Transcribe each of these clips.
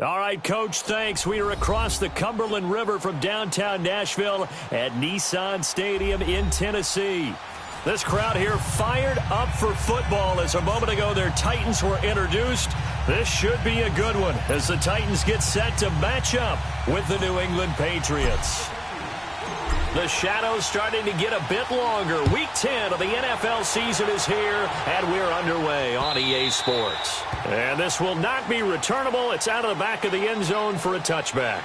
All right, Coach, thanks. We are across the Cumberland River from downtown Nashville at Nissan Stadium in Tennessee. This crowd here fired up for football as a moment ago their Titans were introduced. This should be a good one as the Titans get set to match up with the New England Patriots. The shadows starting to get a bit longer. Week 10 of the NFL season is here, and we're underway on EA Sports. And this will not be returnable. It's out of the back of the end zone for a touchback.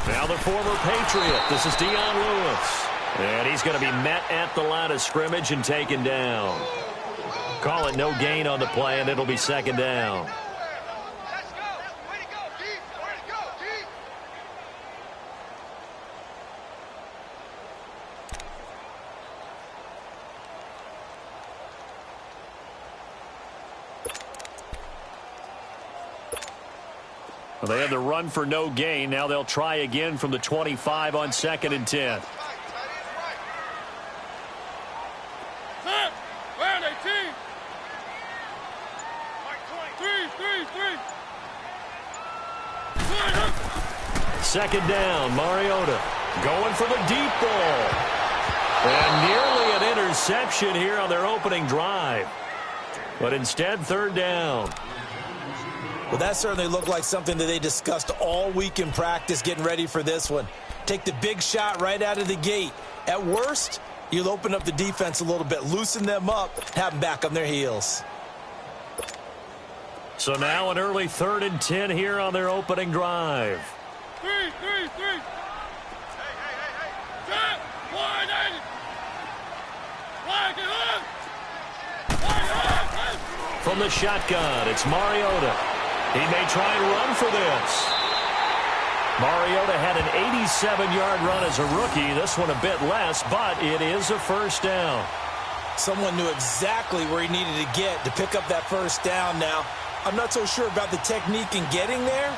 Now the former Patriot. This is Dion Lewis. And he's going to be met at the line of scrimmage and taken down. Call it no gain on the play, and it'll be second down. They had the run for no gain. Now they'll try again from the 25 on 2nd and 10. Second down, Mariota going for the deep ball. And nearly an interception here on their opening drive. But instead, third down. Well, that certainly looked like something that they discussed all week in practice getting ready for this one. Take the big shot right out of the gate. At worst, you'll open up the defense a little bit, loosen them up, have them back on their heels. So now an early 3rd and 10 here on their opening drive. Three. Hey. Set. 180. From the shotgun, it's Mariota. He may try and run for this. Mariota had an 87-yard run as a rookie. This one a bit less, but it is a first down. Someone knew exactly where he needed to get to pick up that first down now. I'm not so sure about the technique in getting there,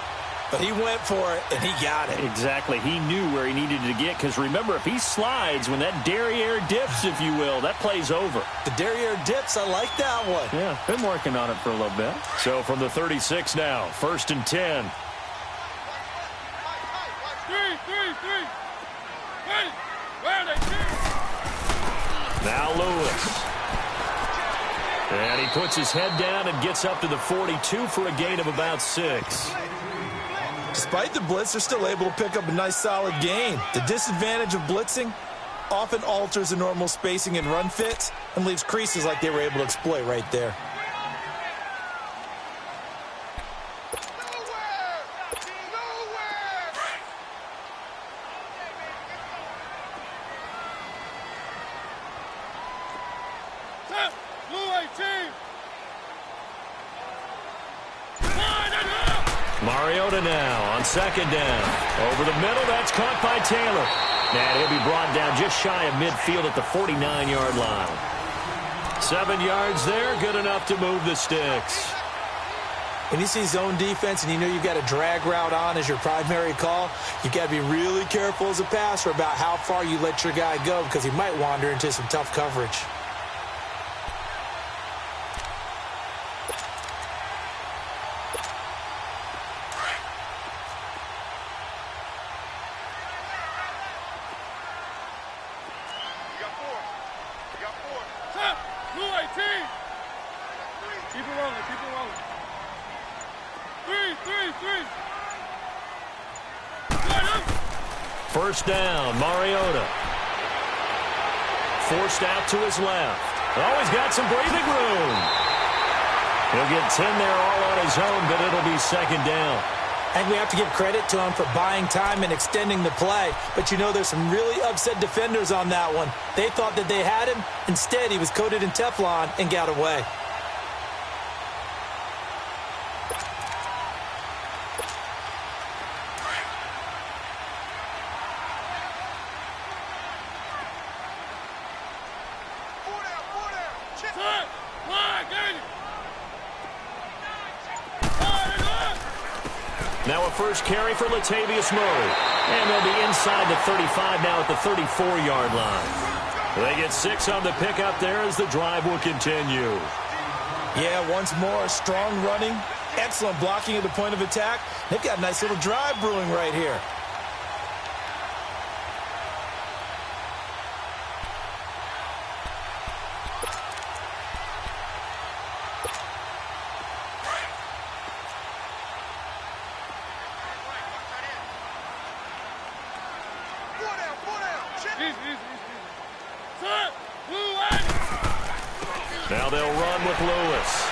but he went for it, and he got it. Exactly. He knew where he needed to get, because remember, if he slides, when that derriere dips, if you will, that play's over. The derriere dips, I like that one. Yeah, been working on it for a little bit. So from the 36 now, 1st and 10. Three. Ready. Where they Now Lewis. And he puts his head down and gets up to the 42 for a gain of about 6. Despite the blitz, they're still able to pick up a nice solid gain. The disadvantage of blitzing often alters the normal spacing and run fits and leaves creases like they were able to exploit right there. Mariota now on 2nd down. Over the middle, that's caught by Taylor. And he'll be brought down just shy of midfield at the 49-yard line. 7 yards there, good enough to move the sticks. When you see zone defense and you know you've got a drag route on as your primary call, you've got to be really careful as a passer about how far you let your guy go, because he might wander into some tough coverage. First down, Mariota. Forced out to his left. Oh, he's got some breathing room. He'll get 10 there all on his own, but it'll be second down. I think we have to give credit to him for buying time and extending the play. But you know, there's some really upset defenders on that one. They thought that they had him. Instead, he was coated in Teflon and got away. Now a first carry for Latavius Murray. And they'll be inside the 35 now at the 34-yard line. They get 6 on the pickup there as the drive will continue. Yeah, once more, strong running, excellent blocking at the point of attack. They've got a nice little drive brewing right here. Now they'll run with Lewis.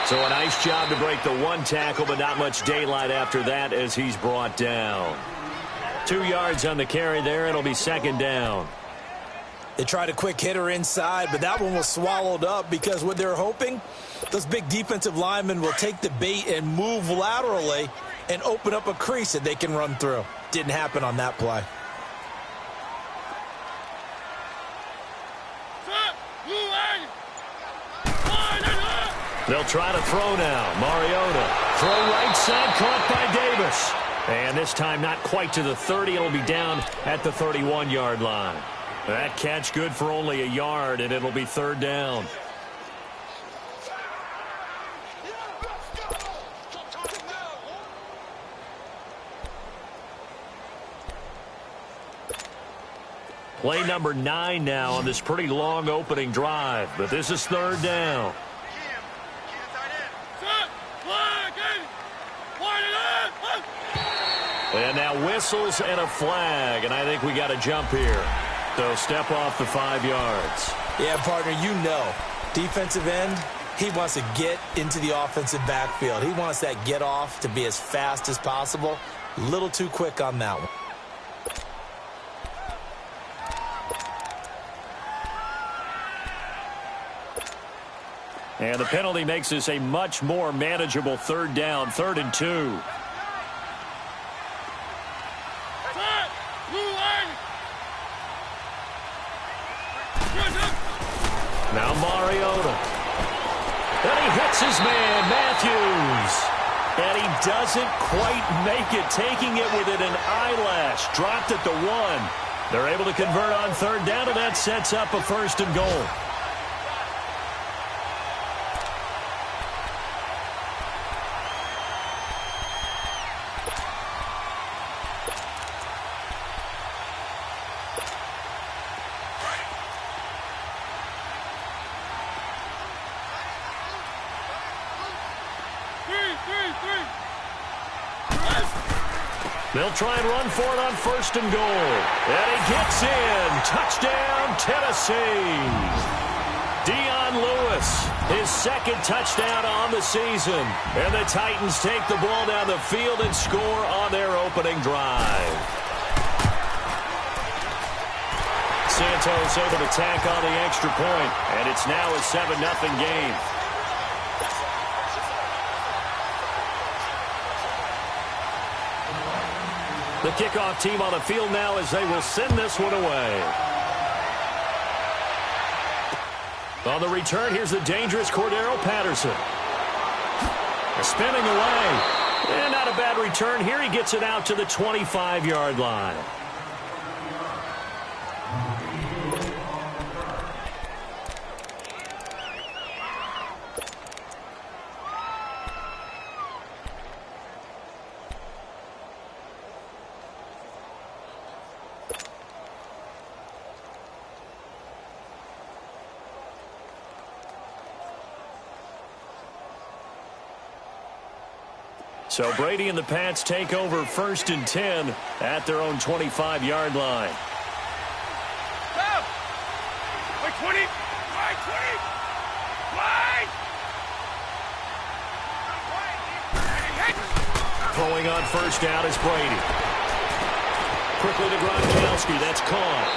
So a nice job to break the one tackle, but not much daylight after that as he's brought down. 2 yards on the carry there. It'll be second down. They tried a quick hitter inside, but that one was swallowed up because what they're hoping, those big defensive linemen will take the bait and move laterally and open up a crease that they can run through. Didn't happen on that play. They'll try to throw now. Mariota. Throw right side, caught by Davis. And this time not quite to the 30. It'll be down at the 31-yard line. That catch good for only a yard, and it'll be third down. Play number 9 now on this pretty long opening drive, but this is third down. And now whistles and a flag, and I think we got a jump here. So step off the 5 yards. Yeah, partner, you know, defensive end, he wants to get into the offensive backfield. He wants that get off to be as fast as possible. A little too quick on that one. And the penalty makes this a much more manageable third down, 3rd and 2. Now Mariota. And he hits his man, Matthews. And he doesn't quite make it, taking it within an eyelash. Dropped at the 1. They're able to convert on third down, and that sets up a 1st and goal. They'll try and run for it on 1st and goal. And he gets in. Touchdown, Tennessee. Dion Lewis, his 2nd touchdown on the season. And the Titans take the ball down the field and score on their opening drive. Santos able to tack on the extra point. And it's now a 7-0 game. The kickoff team on the field now as they will send this one away. On the return, here's the dangerous Cordero Patterson. Spinning away. And not a bad return here. He gets it out to the 25-yard line. So Brady and the Pats take over 1st and 10 at their own 25-yard line. Go! Wait, 20! Wide, 20! Wide! Throwing on first down is Brady. Quickly to Gronkowski. That's caught.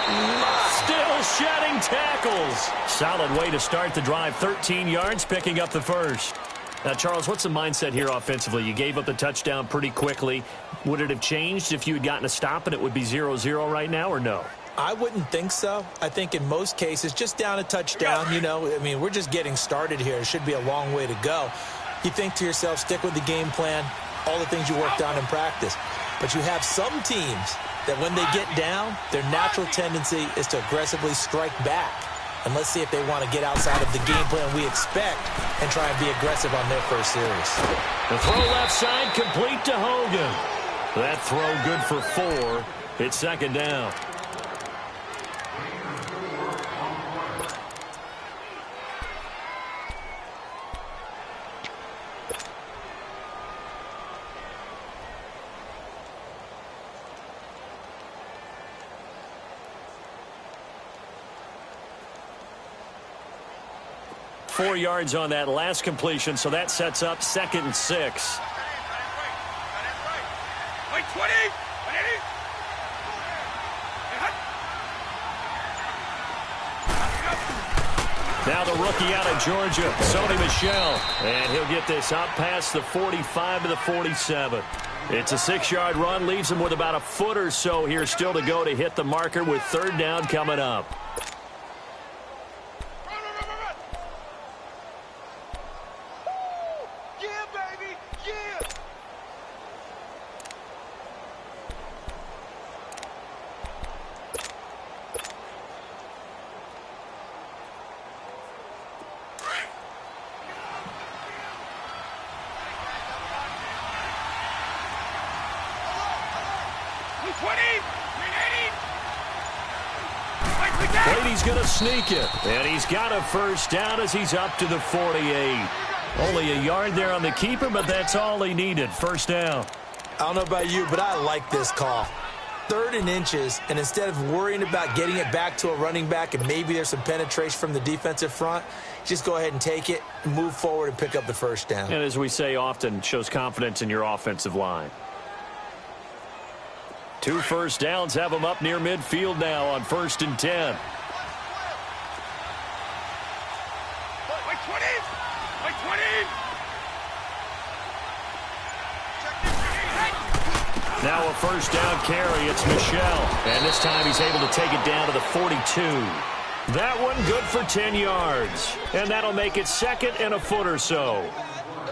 Still shedding tackles. Solid way to start the drive. 13 yards, picking up the first. Now, Charles, what's the mindset here offensively? You gave up the touchdown pretty quickly. Would it have changed if you had gotten a stop and it would be 0-0 right now, or no? I wouldn't think so. I think in most cases, just down a touchdown, you know, I mean, we're just getting started here. It should be a long way to go. You think to yourself, stick with the game plan, all the things you worked on in practice. But you have some teams that when they get down, their natural tendency is to aggressively strike back. And let's see if they want to get outside of the game plan we expect and try and be aggressive on their first series. The throw left side complete to Hogan. That throw good for 4. It's second down. Four yards on that last completion, so that sets up 2nd and 6. Wait, 20! Now the rookie out of Georgia, Sony Michel. And he'll get this up past the 45 to the 47. It's a 6-yard run, leaves him with about a foot or so here still to go to hit the marker with 3rd down coming up. Brady's going to sneak it, and he's got a first down as he's up to the 48. Only a yard there on the keeper, but that's all he needed. First down. I don't know about you, but I like this call. 3rd and inches, and instead of worrying about getting it back to a running back and maybe there's some penetration from the defensive front, just go ahead and take it, move forward, and pick up the first down. And as we say often, shows confidence in your offensive line. 2 first downs have him up near midfield now on 1st and 10. Wait, 20! Wait, 20! Now a first down carry. It's Michel. And this time he's able to take it down to the 42. That one good for 10 yards. And that'll make it 2nd and a foot or so.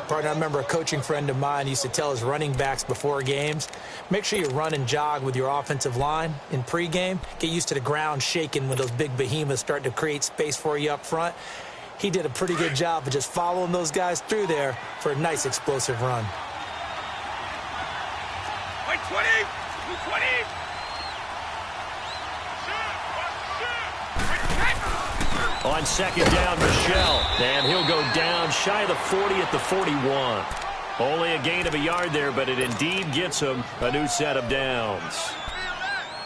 Partner, I remember a coaching friend of mine used to tell his running backs before games, make sure you run and jog with your offensive line in pregame. Get used to the ground shaking when those big behemoths start to create space for you up front. He did a pretty good job of just following those guys through there for a nice explosive run. Wait, 20! 20! On 2nd down, Michel. And he'll go down shy of the 40 at the 41. Only a gain of a yard there, but it indeed gets him a new set of downs.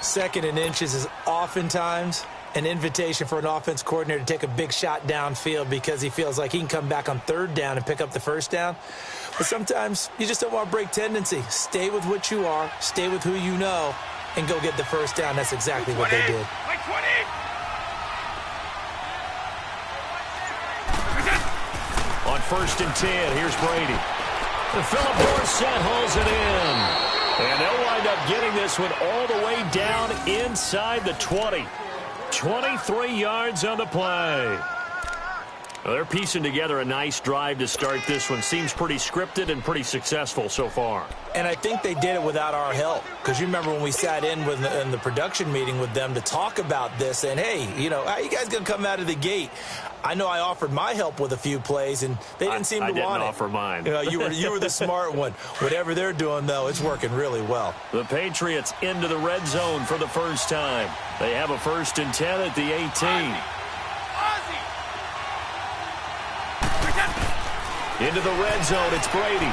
2nd and inches is oftentimes an invitation for an offense coordinator to take a big shot downfield because he feels like he can come back on 3rd down and pick up the first down. But sometimes you just don't want to break tendency. Stay with what you are, stay with who you know, and go get the first down. That's exactly what they did. Wait, 20! On 1st and 10, here's Brady. And Philip Dorsett hauls it in. And they'll wind up getting this one all the way down inside the 20. 23 yards on the play. Well, they're piecing together a nice drive to start this one. Seems pretty scripted and pretty successful so far. And I think they did it without our help. Because you remember when we sat in the production meeting with them to talk about this. And, hey, you know, how you guys going to come out of the gate? I know I offered my help with a few plays, and they didn't seem to want it. I didn't offer mine. You were the smart one. Whatever they're doing, though, it's working really well. The Patriots into the red zone for the first time. They have a 1st and 10 at the 18. Into the red zone, it's Brady.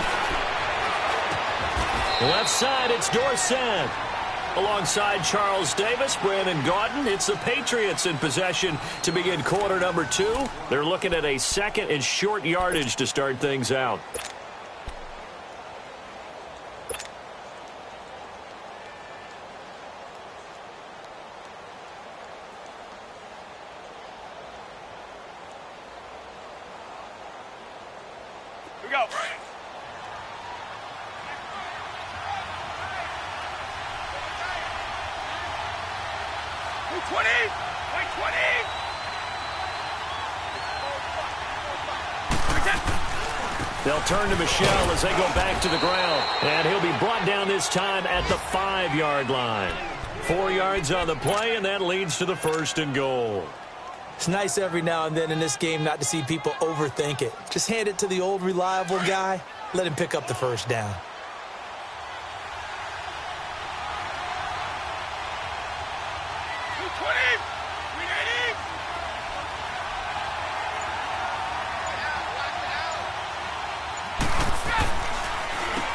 Left side, it's Dorsett. Alongside Charles Davis, Brandon Gaudin, it's the Patriots in possession to begin quarter number 2. They're looking at a 2nd and short yardage to start things out. go. 20! 20! They'll turn to Michel as they go back to the ground. And he'll be brought down this time at the 5-yard line. 4 yards on the play, and that leads to the 1st and goal. It's nice every now and then in this game not to see people overthink it. Just hand it to the old reliable guy. Let him pick up the 1st down.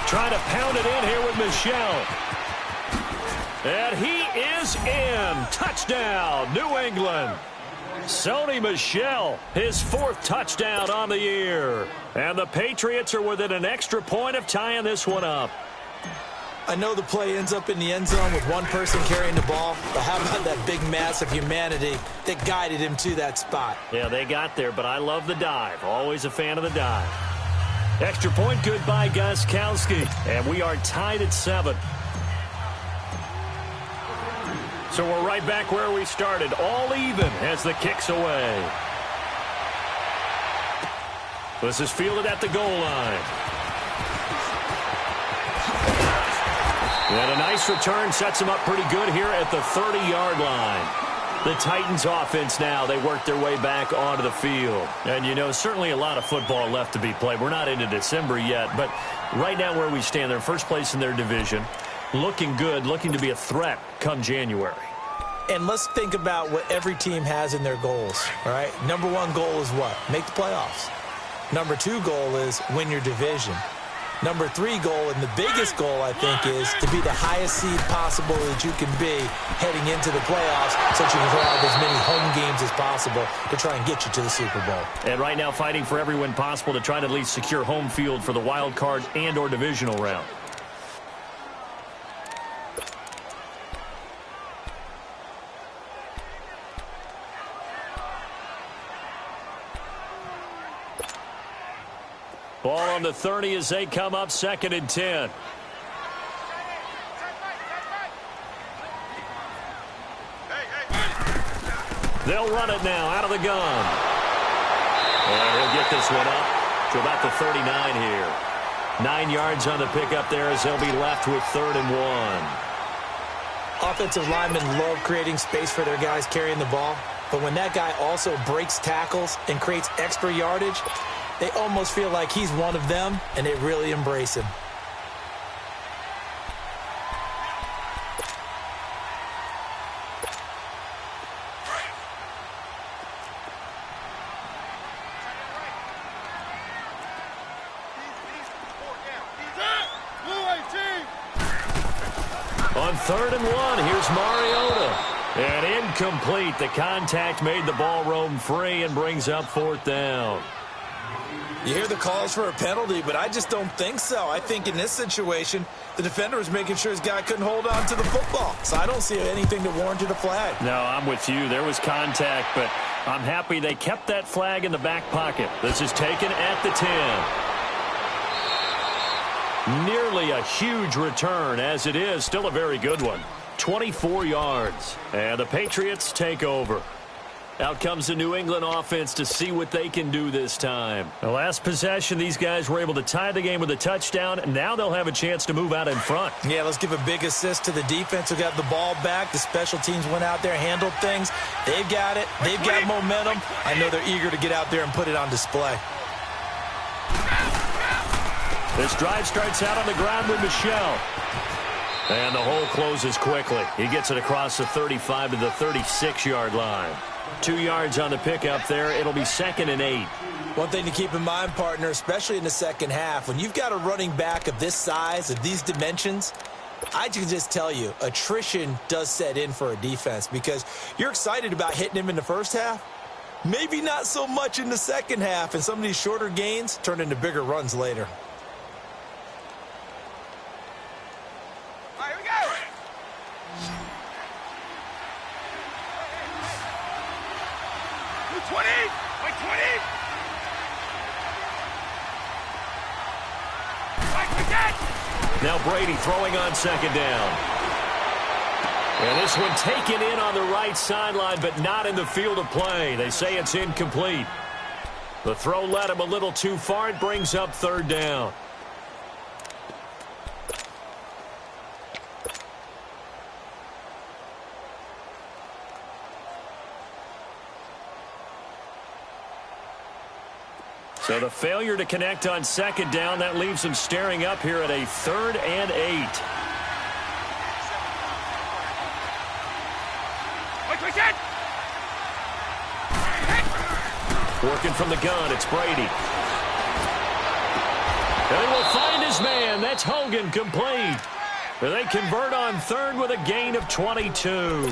Trying to pound it in here with Michel. And he is in. Touchdown, New England. Sony Michel, his 4th touchdown on the year. And the Patriots are within an extra point of tying this one up. I know the play ends up in the end zone with one person carrying the ball, but how about that big mass of humanity that guided him to that spot? Yeah, they got there, but I love the dive. Always a fan of the dive. Extra point good by Gostkowski, and we are tied at 7. So we're right back where we started, all even as the kick's away. This is fielded at the goal line. And a nice return sets them up pretty good here at the 30-yard line. The Titans offense now, they work their way back onto the field. And, you know, certainly a lot of football left to be played. We're not into December yet, but right now where we stand, they're first place in their division. Looking good, looking to be a threat come January. And let's think about what every team has in their goals, all right? Number 1 goal is what? Make the playoffs. Number 2 goal is win your division. Number 3 goal, and the biggest goal, I think, is to be the highest seed possible that you can be heading into the playoffs so that you can have as many home games as possible to try and get you to the Super Bowl. And right now fighting for every win possible to try to at least secure home field for the wild card and or divisional round. Ball on the 30 as they come up 2nd and 10. They'll run it now out of the gun. And he'll get this one up to about the 39 here. 9 yards on the pickup there as they'll be left with 3rd and 1. Offensive linemen love creating space for their guys carrying the ball. But when that guy also breaks tackles and creates extra yardage, they almost feel like he's one of them, and they really embrace him. On 3rd and 1, here's Mariota. And incomplete. The contact made the ball roam free and brings up 4th down. You hear the calls for a penalty, but I just don't think so. I think in this situation, the defender was making sure his guy couldn't hold on to the football. So I don't see anything that warranted a flag. No, I'm with you. There was contact, but I'm happy they kept that flag in the back pocket. This is taken at the 10. Nearly a huge return, as it is. Still a very good one. 24 yards. And the Patriots take over. Out comes the New England offense to see what they can do this time. The last possession, these guys were able to tie the game with a touchdown, and now they'll have a chance to move out in front. Yeah, let's give a big assist to the defense who got the ball back. The special teams went out there, handled things. They've got it. They've got momentum. I know they're eager to get out there and put it on display. This drive starts out on the ground with Michel. And the hole closes quickly. He gets it across the 35 to the 36-yard line. 2 yards on the pickup there. It'll be 2nd and 8. One thing to keep in mind, partner, especially in the second half, when you've got a running back of this size, of these dimensions, I can just tell you, attrition does set in for a defense because you're excited about hitting him in the first half. Maybe not so much in the second half, and some of these shorter gains turn into bigger runs later. All right, here we go. Wait, 20. Wait, 20. Now Brady throwing on second down. And this one taken in on the right sideline, but not in the field of play. They say it's incomplete. The throw led him a little too far. It brings up third down. So the failure to connect on second down, that leaves him staring up here at a 3rd and 8. Working from the gun, it's Brady. They will find his man. That's Hogan, complete. They convert on 3rd with a gain of 22.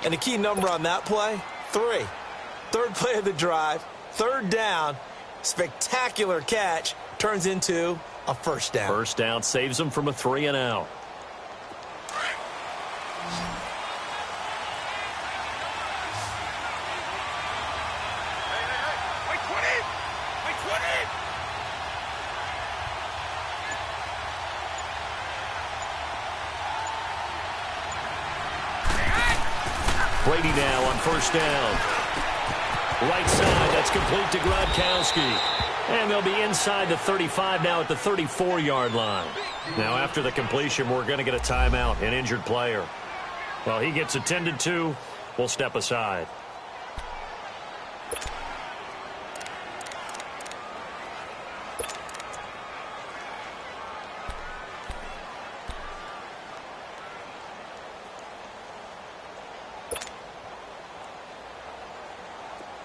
And the key number on that play, 3. 3rd play of the drive, 3rd down. Spectacular catch turns into a first down. First down saves them from a 3 and out. Brady now on first down. Right side, that's complete to Gronkowski. And they'll be inside the 35 now at the 34-yard line. Now after the completion, we're going to get a timeout, an injured player. Well, he gets attended to. We'll step aside.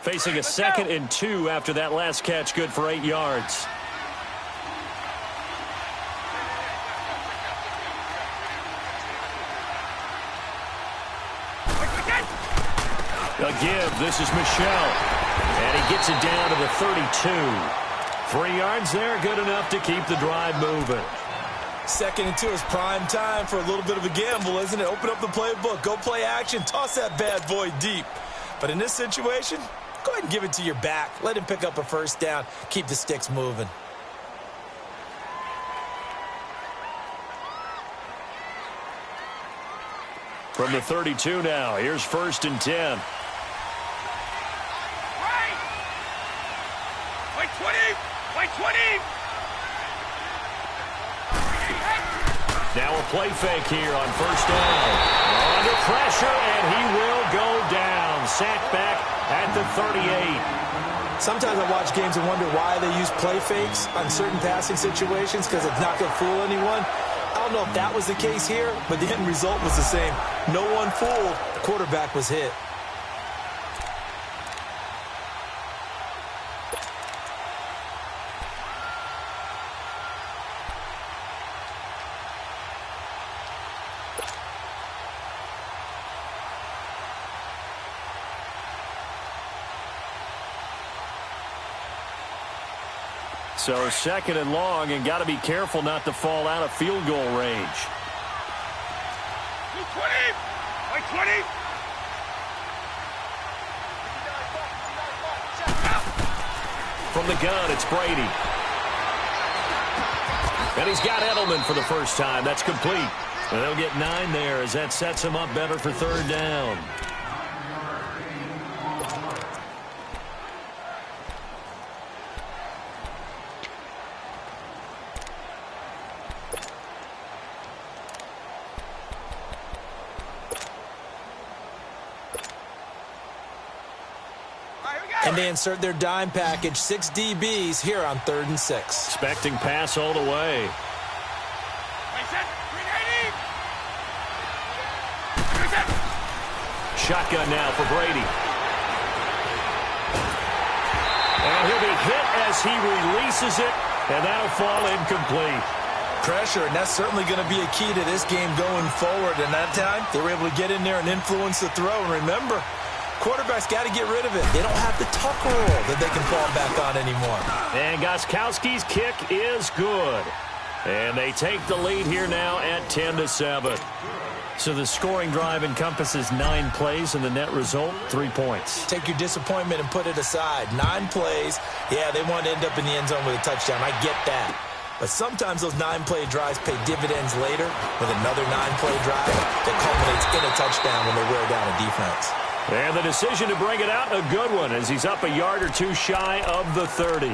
Facing a 2nd and 2 after that last catch, good for 8 yards. A give, this is Michel. And he gets it down to the 32. 3 yards there, good enough to keep the drive moving. 2nd and 2 is prime time for a little bit of a gamble, isn't it? Open up the playbook, go play action, toss that bad boy deep. But in this situation, go ahead and give it to your back. Let him pick up a first down. Keep the sticks moving. From the 32 now, here's 1st and 10. Wait 20! Wait 20! Now a play fake here on first down. Under pressure, and he will go down. Sacked back at the 38. Sometimes I watch games and wonder why they use play fakes on certain passing situations, because it's not going to fool anyone. I don't know if that was the case here, but the end result was the same. No one fooled. The quarterback was hit. So 2nd and long, and got to be careful not to fall out of field goal range. 20! Wait 20! From the gun, it's Brady. And he's got Edelman for the first time. That's complete. And they'll get 9 there as that sets him up better for 3rd down. And they insert their dime package, 6 DBs here on 3rd and 6. Expecting pass all the way. Shotgun now for Brady. And he'll be hit as he releases it, and that'll fall incomplete. Pressure, and that's certainly going to be a key to this game going forward. And that time, they were able to get in there and influence the throw. And remember, quarterbacks got to get rid of it. They don't have the tuck rule that they can fall back on anymore. And Gostkowski's kick is good. And they take the lead here now at 10-7. So the scoring drive encompasses 9 plays, and the net result, 3 points. Take your disappointment and put it aside. 9 plays. Yeah, they want to end up in the end zone with a touchdown. I get that. But sometimes those 9-play drives pay dividends later with another 9-play drive that culminates in a touchdown when they wear down a defense. And the decision to bring it out, a good one, as he's up a yard or two shy of the 30.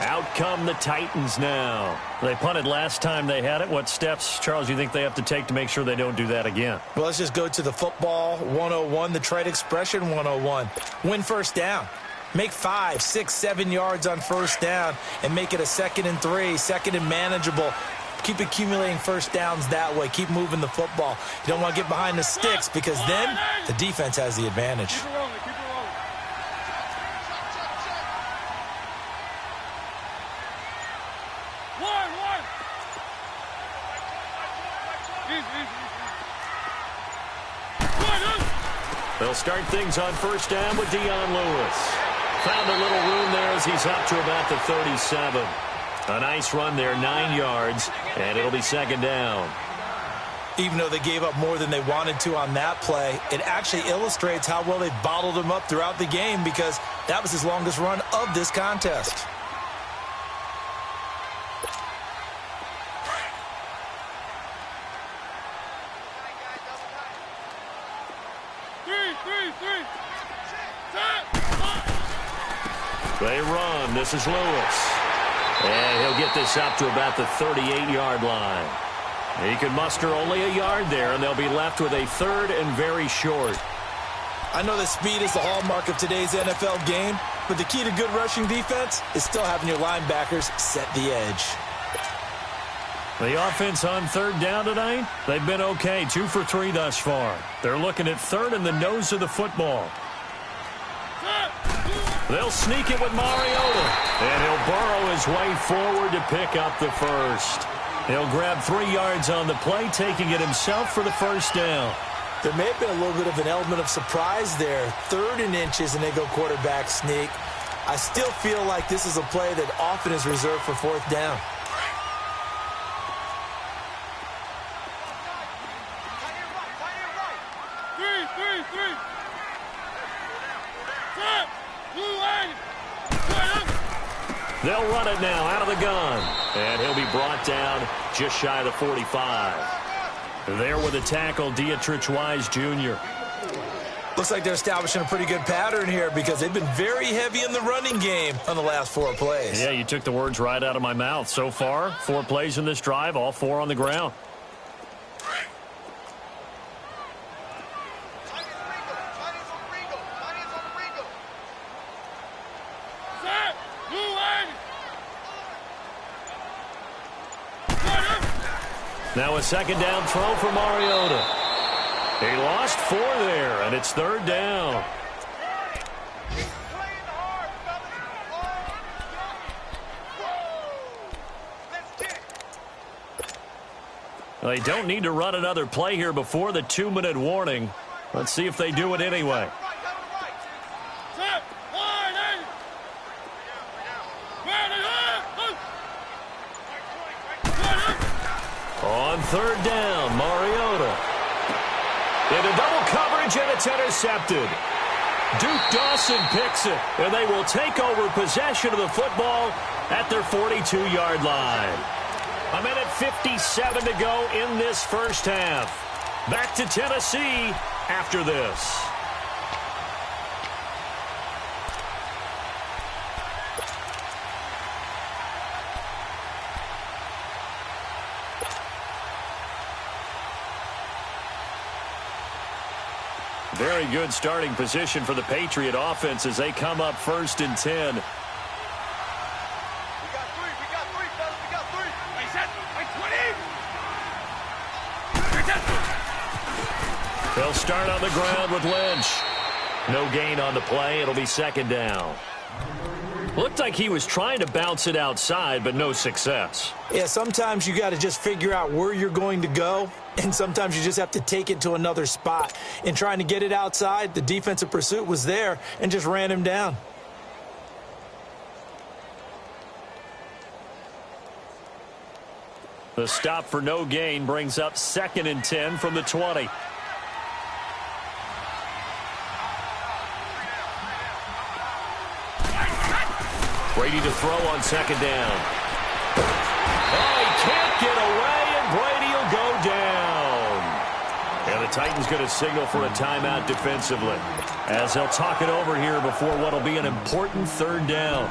Out come the Titans now. They punted last time they had it. What steps, Charles, you think they have to take to make sure they don't do that again? Well, let's just go to the football 101, the trade expression 101. Win first down. Make 5, 6, 7 yards on first down and make it a 2nd and 3, 2nd and manageable. Keep accumulating first downs that way. Keep moving the football. You don't want to get behind the sticks because then the defense has the advantage. Keep it rolling. Keep it rolling. One. Easy. They'll start things on first down with Dion Lewis. Found a little room there as he's up to about the 37. A nice run there, 9 yards, and it'll be 2nd down. Even though they gave up more than they wanted to on that play, it actually illustrates how well they bottled him up throughout the game because that was his longest run of this contest. They run. This is Lewis. And he'll get this up to about the 38-yard line. He can muster only a yard there, and they'll be left with a 3rd and very short. I know that speed is the hallmark of today's NFL game, but the key to good rushing defense is still having your linebackers set the edge. The offense on 3rd down tonight, they've been okay, 2 for 3 thus far. They're looking at 3rd in the nose of the football. They'll sneak it with Mariota, and he'll burrow his way forward to pick up the first. He'll grab 3 yards on the play, taking it himself for the first down. There may have been a little bit of an element of surprise there. 3rd and inches, and they go quarterback sneak. I still feel like this is a play that often is reserved for 4th down. They'll run it now out of the gun. And he'll be brought down just shy of the 45. There with a tackle, Dietrich Wise Jr. Looks like they're establishing a pretty good pattern here because they've been very heavy in the running game on the last 4 plays. Yeah, you took the words right out of my mouth. So far, 4 plays in this drive, all 4 on the ground. Now a 2nd down throw for Mariota. He lost 4 there, and it's 3rd down. They don't need to run another play here before the 2-minute warning. Let's see if they do it anyway. On 3rd down, Mariota. Into double coverage, and it's intercepted. Duke Dawson picks it, and they will take over possession of the football at their 42-yard line. 1:57 to go in this first half. Back to Tennessee after this. Very good starting position for the Patriot offense as they come up 1st and 10. We got 3, fellas. We got 3. Like that, like 20. They'll start on the ground with Lynch. No gain on the play. It'll be 2nd down. Looked like he was trying to bounce it outside, but no success. Yeah, sometimes you got to just figure out where you're going to go, and sometimes you just have to take it to another spot. In trying to get it outside, the defensive pursuit was there and just ran him down. The stop for no gain brings up 2nd and 10 from the 20. Brady to throw on 2nd down. Titans going to signal for a timeout defensively, as they'll talk it over here before what will be an important third down.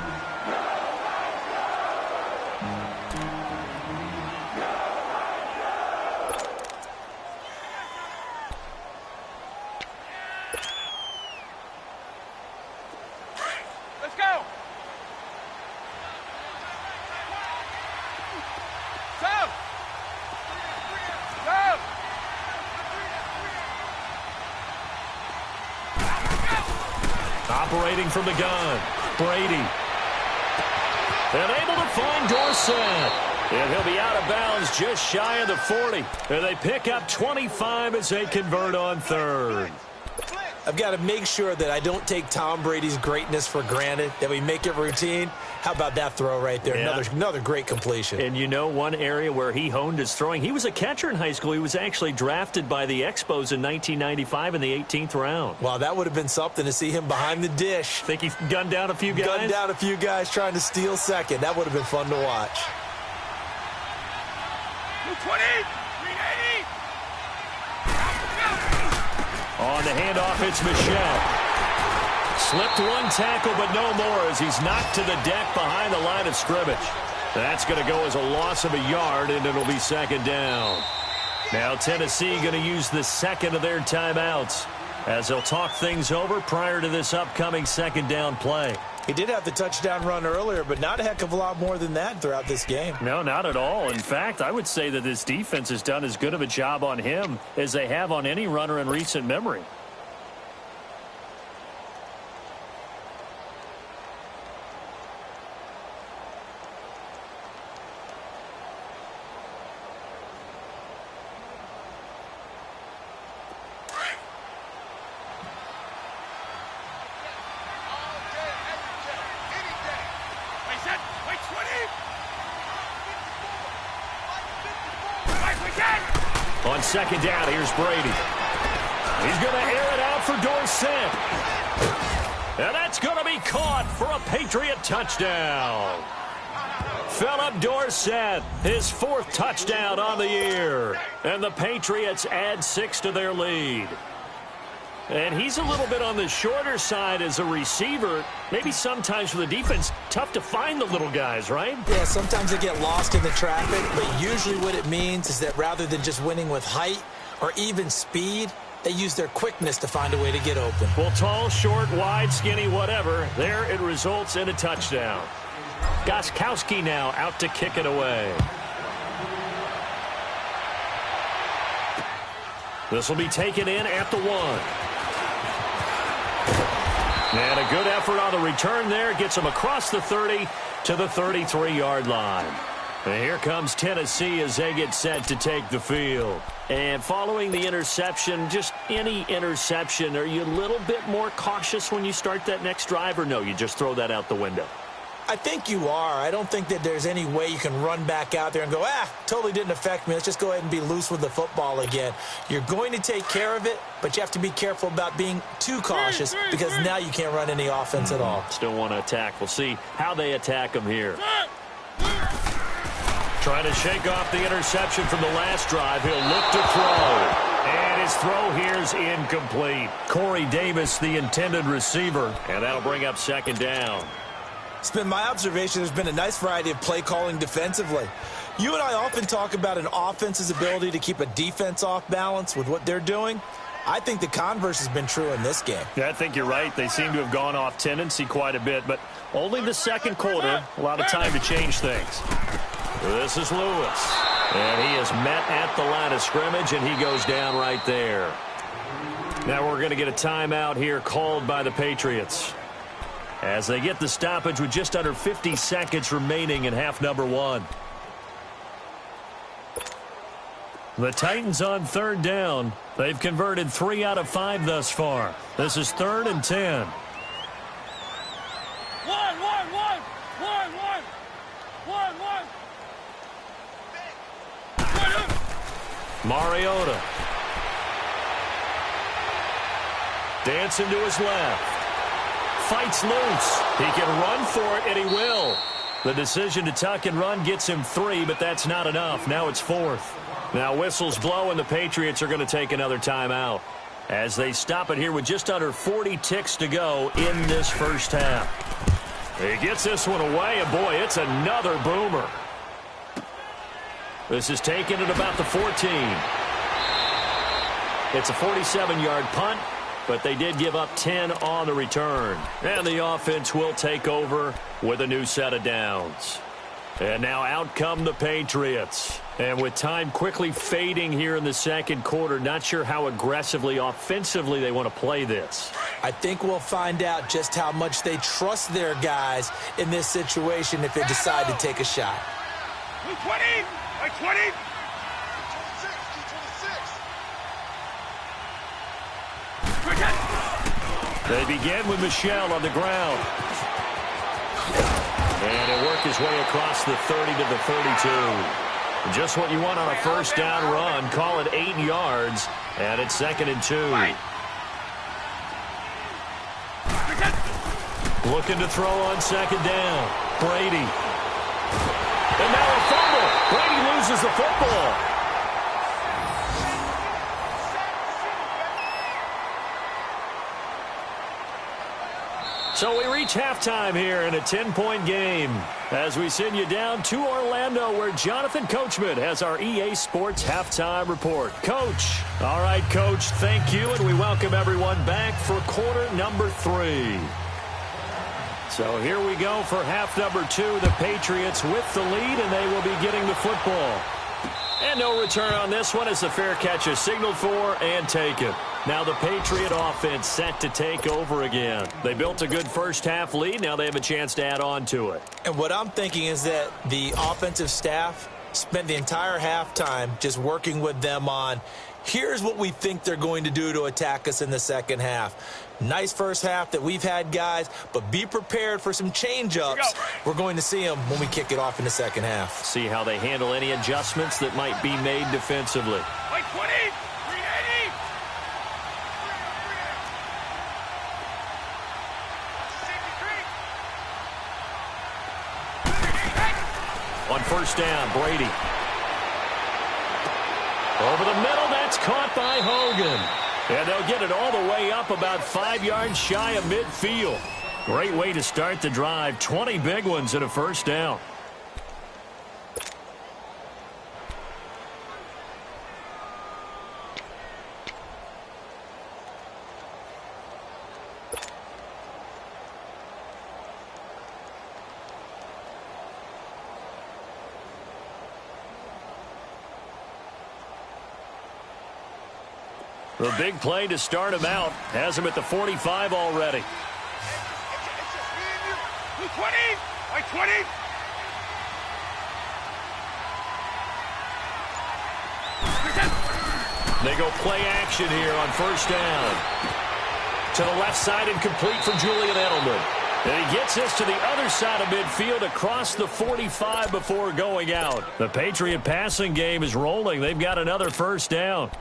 Let's go. Go. Go. Operating from the gun, Brady. And able to find Dorsett. And he'll be out of bounds just shy of the 40. And they pick up 25 as they convert on third. I've got to make sure that I don't take Tom Brady's greatness for granted, that we make it routine. How about that throw right there? Yeah. Another great completion. And you know one area where he honed his throwing? He was a catcher in high school. He was actually drafted by the Expos in 1995 in the 18th round. Wow, that would have been something to see him behind the dish. Think he gunned down a few guys? Gunned down a few guys trying to steal second. That would have been fun to watch. 220. 380. On the handoff, it's Michel. Slipped one tackle, but no more as he's knocked to the deck behind the line of scrimmage. That's going to go as a loss of a yard, and it'll be second down. Now Tennessee going to use the second of their timeouts as they'll talk things over prior to this upcoming second down play. He did have the touchdown run earlier, but not a heck of a lot more than that throughout this game. No, not at all. In fact, I would say that this defense has done as good of a job on him as they have on any runner in recent memory. On second down, here's Brady. He's going to air it out for Dorsett. And that's going to be caught for a Patriot touchdown. Philip Dorsett, his fourth touchdown on the year. And the Patriots add 6 to their lead. And he's a little bit on the shorter side as a receiver. Maybe sometimes for the defense, tough to find the little guys, right? Yeah, sometimes they get lost in the traffic, but usually what it means is that rather than just winning with height or even speed, they use their quickness to find a way to get open. Well, tall, short, wide, skinny, whatever, there it results in a touchdown. Gostkowski now out to kick it away. This will be taken in at the 1. And a good effort on the return there. Gets him across the 30 to the 33-yard line. And here comes Tennessee as they get set to take the field. And following the interception, just any interception, are you a little bit more cautious when you start that next drive, or no, you just throw that out the window? I think you are. I don't think that there's any way you can run back out there and go, totally didn't affect me. Let's just go ahead and be loose with the football again. You're going to take care of it, but you have to be careful about being too cautious because now you can't run any offense at all. Still want to attack. We'll see how they attack him here. Trying to shake off the interception from the last drive. He'll look to throw. And his throw here's incomplete. Corey Davis, the intended receiver. And that'll bring up second down. It's been my observation there's been a nice variety of play calling defensively. You and I often talk about an offense's ability to keep a defense off balance with what they're doing. I think the converse has been true in this game. Yeah, I think you're right. They seem to have gone off tendency quite a bit, but only the second quarter, a lot of time to change things. This is Lewis, and he is met at the line of scrimmage, and he goes down right there. Now we're going to get a timeout here called by the Patriots as they get the stoppage with just under 50 seconds remaining in half number 1. The Titans on third down. They've converted 3 out of 5 thus far. This is 3rd and 10. One. Mariota. Dancing to his left. Fights loose. He can run for it, and he will. The decision to tuck and run gets him 3, but that's not enough. Now it's 4th. Now whistles blow and the Patriots are going to take another timeout as they stop it here with just under 40 ticks to go in this first half. He gets this one away, and boy, it's another boomer. This is taken at about the 14. It's a 47-yard punt, but they did give up 10 on the return. And the offense will take over with a new set of downs. And now out come the Patriots. And with time quickly fading here in the second quarter, not sure how aggressively, offensively they want to play this. I think we'll find out just how much they trust their guys in this situation if they decide to take a shot. 20, by 20. They begin with Michel on the ground. And he'll work his way across the 30 to the 32. Just what you want on a first down run. Call it 8 yards. And it's 2nd and 2. Looking to throw on 2nd down. Brady. And now a fumble. Brady loses the football. So we reach halftime here in a 10-point game as we send you down to Orlando where Jonathan Coachman has our EA Sports Halftime Report. Coach. All right, Coach, thank you, and we welcome everyone back for quarter number 3. So here we go for half number 2. The Patriots with the lead, and they will be getting the football. And no return on this one as the fair catch is signaled for and taken. Now the Patriot offense set to take over again. They built a good first half lead. Now they have a chance to add on to it. And what I'm thinking is that the offensive staff spent the entire halftime just working with them on, here's what we think they're going to do to attack us in the second half. Nice first half that we've had, guys, but be prepared for some change-ups. We're going to see them when we kick it off in the second half. See how they handle any adjustments that might be made defensively. By 20, 380. On first down, Brady. Over the middle, that's caught by Hogan. And they'll get it all the way up about 5 yards shy of midfield. Great way to start the drive. 20 big ones and a first down. The big play to start him out has him at the 45 already. 20, by 20. They go play action here on first down. To the left side and complete for Julian Edelman. And he gets this to the other side of midfield across the 45 before going out. The Patriot passing game is rolling. They've got another first down.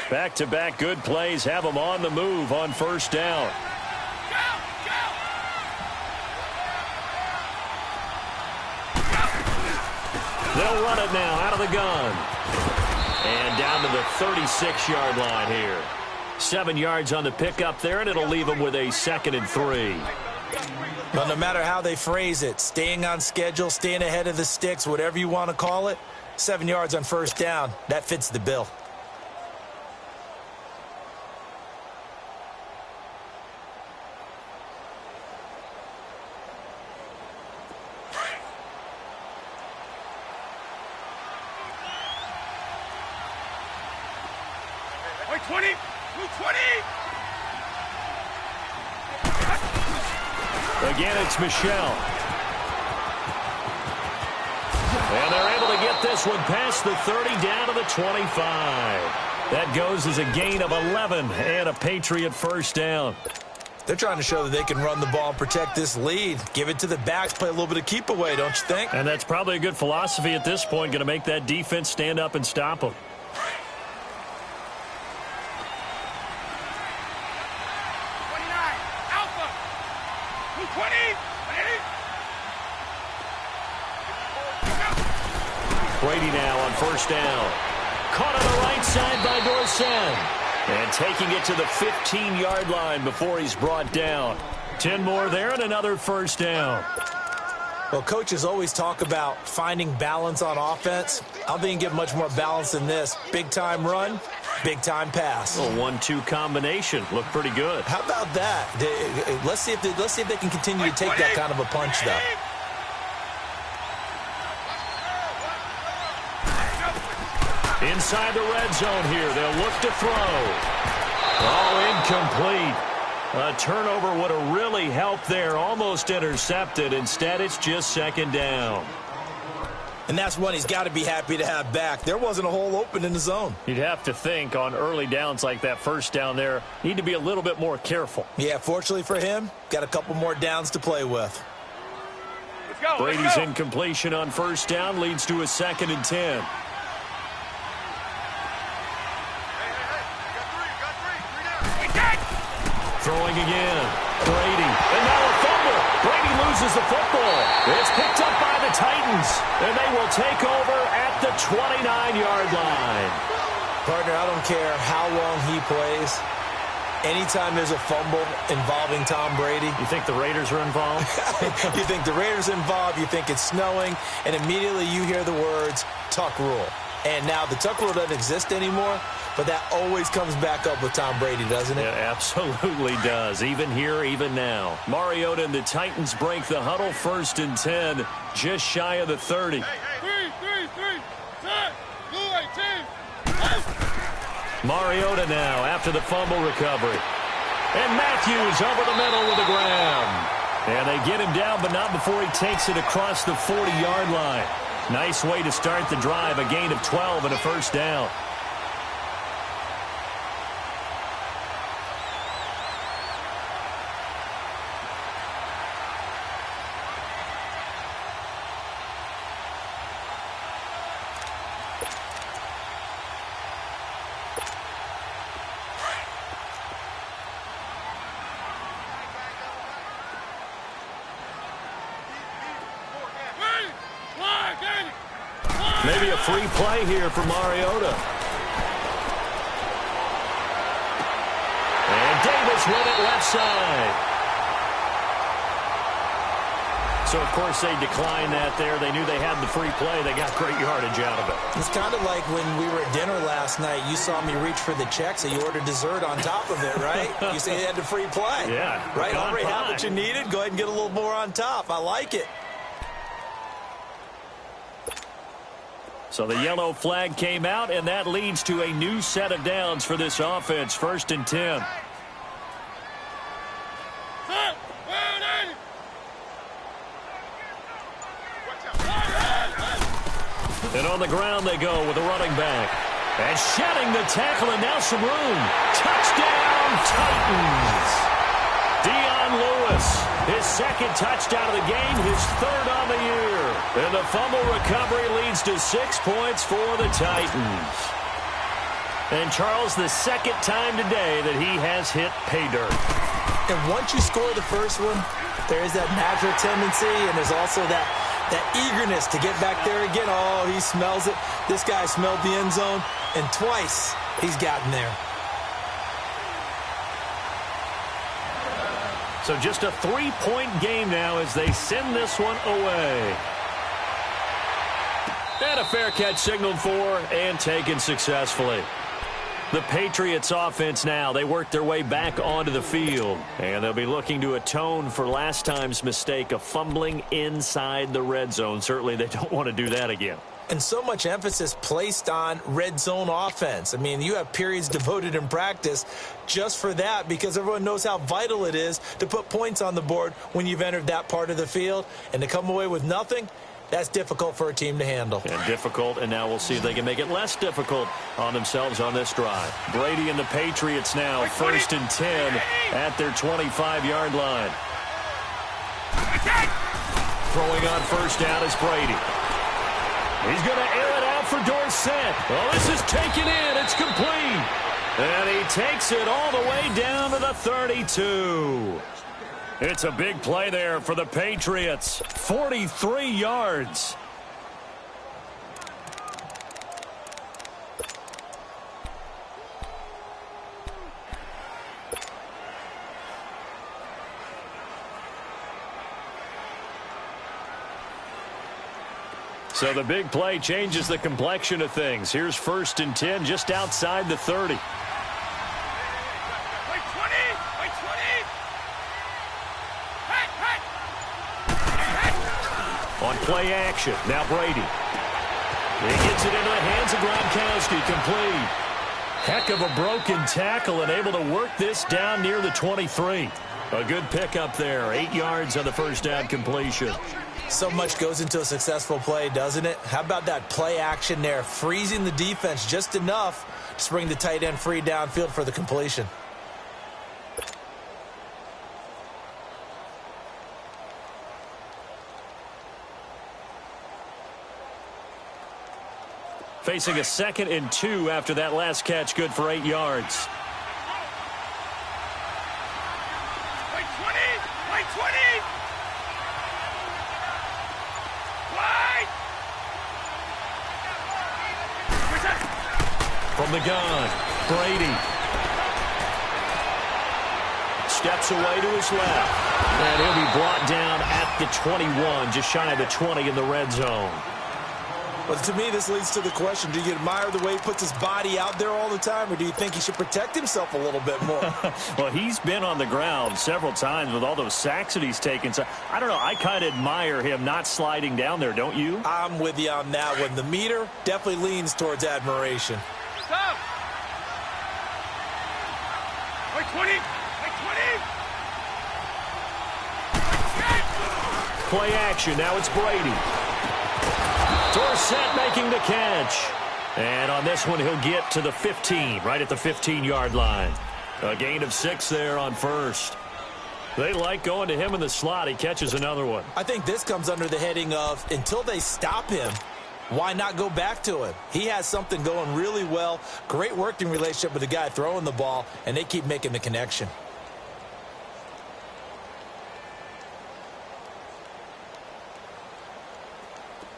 Back-to-back good plays have them on the move on first down. They'll run it now out of the gun. And down to the 36-yard line here. 7 yards on the pickup there, and it'll leave them with a 2nd and 3. Well, no matter how they phrase it, staying on schedule, staying ahead of the sticks, whatever you want to call it, 7 yards on first down, that fits the bill. By 20, 20. Again, it's Michel. And they're able to get this one past the 30 down to the 25. That goes as a gain of 11 and a Patriot first down. They're trying to show that they can run the ball and protect this lead. Give it to the backs, play a little bit of keep away, don't you think? And that's probably a good philosophy at this point, going to make that defense stand up and stop them. 20. Brady now on first down. Caught on the right side by Dorsett. And taking it to the 15-yard line before he's brought down. 10 more there and another first down. Well, coaches always talk about finding balance on offense. I don't think you get much more balance than this. Big-time run, big-time pass. A 1-2 combination. Looked pretty good. How about that? Let's see if they can continue to take that kind of a punch, though. Inside the red zone here. They'll look to throw. Oh, incomplete. A turnover would have really helped there. Almost intercepted. Instead, it's just second down. And that's one he's got to be happy to have back. There wasn't a hole open in the zone. You'd have to think on early downs like that first down there, need to be a little bit more careful. Yeah, fortunately for him, got a couple more downs to play with. Let's go. Brady's incompletion on first down leads to a 2nd and 10. Throwing again. Brady. And now a fumble. Brady loses the football. It's picked up by the Titans. And they will take over at the 29-yard line. Partner, I don't care how long he plays. Anytime there's a fumble involving Tom Brady. You think the Raiders are involved? You think the Raiders are involved. You think it's snowing. And immediately you hear the words, Tuck rule. And now the Tuck rule doesn't exist anymore. But that always comes back up with Tom Brady, doesn't it? It absolutely does. Even here, even now. Mariota and the Titans break the huddle. 1st and 10, just shy of the 30. Mariota now after the fumble recovery. And Matthews over the middle with the grab. And they get him down, but not before he takes it across the 40-yard line. Nice way to start the drive. A gain of 12 and a first down. Maybe a free play here for Mariota. And Davis with it left side. So, of course, they declined that there. They knew they had the free play. They got great yardage out of it. It's kind of like when we were at dinner last night. You saw me reach for the check, so you ordered dessert on top of it, right? You said you had the free play. Yeah. Right? Already had what you needed. Go ahead and get a little more on top. I like it. So the yellow flag came out, and that leads to a new set of downs for this offense. 1st and 10. And on the ground they go with the running back. And shedding the tackle, and now some room. Touchdown, Titans! Dion Lewis, his 2nd touchdown of the game, his 3rd on the year. And the fumble recovery leads to 6 points for the Titans. And Charles, the 2nd time today that he has hit pay dirt. And once you score the first one, there is that natural tendency, and there's also that eagerness to get back there again. Oh, he smells it. This guy smelled the end zone, and twice he's gotten there. So just a 3-point game now as they send this one away. And a fair catch signaled for and taken successfully. The Patriots offense now, they work their way back onto the field. And they'll be looking to atone for last time's mistake of fumbling inside the red zone. Certainly they don't want to do that again. And so much emphasis placed on red zone offense. I mean, you have periods devoted in practice just for that because everyone knows how vital it is to put points on the board when you've entered that part of the field. And to come away with nothing, that's difficult for a team to handle. And difficult, and now we'll see if they can make it less difficult on themselves on this drive. Brady and the Patriots now 1st and 10 at their 25-yard line. Throwing on first down is Brady. He's going to air it out for Dorsett. Well, this is taken in. It's complete. And he takes it all the way down to the 32. It's a big play there for the Patriots. 43 yards. So the big play changes the complexion of things. Here's 1st and 10 just outside the 30. On play action, now Brady. He gets it into the hands of Gronkowski, complete. Heck of a broken tackle and able to work this down near the 23. A good pickup there, 8 yards on the first down completion. So much goes into a successful play, doesn't it? How about that play action there, freezing the defense just enough to bring the tight end free downfield for the completion. Facing a 2nd and 2 after that last catch, good for 8 yards. From the gun, Brady. Steps away to his left. And he'll be brought down at the 21, just shy of the 20 in the red zone. But to me, this leads to the question, do you admire the way he puts his body out there all the time, or do you think he should protect himself a little bit more? Well, he's been on the ground several times with all those sacks that he's taken. So, I don't know, I kind of admire him not sliding down there, don't you? I'm with you on that one. The meter definitely leans towards admiration. Stop! 20! Play action, now it's Brady. Dorsett making the catch. And on this one, he'll get to the 15, right at the 15-yard line. A gain of 6 there on first. They like going to him in the slot. He catches another one. I think this comes under the heading of, until they stop him, why not go back to him? He has something going really well. Great working relationship with the guy throwing the ball, and they keep making the connection.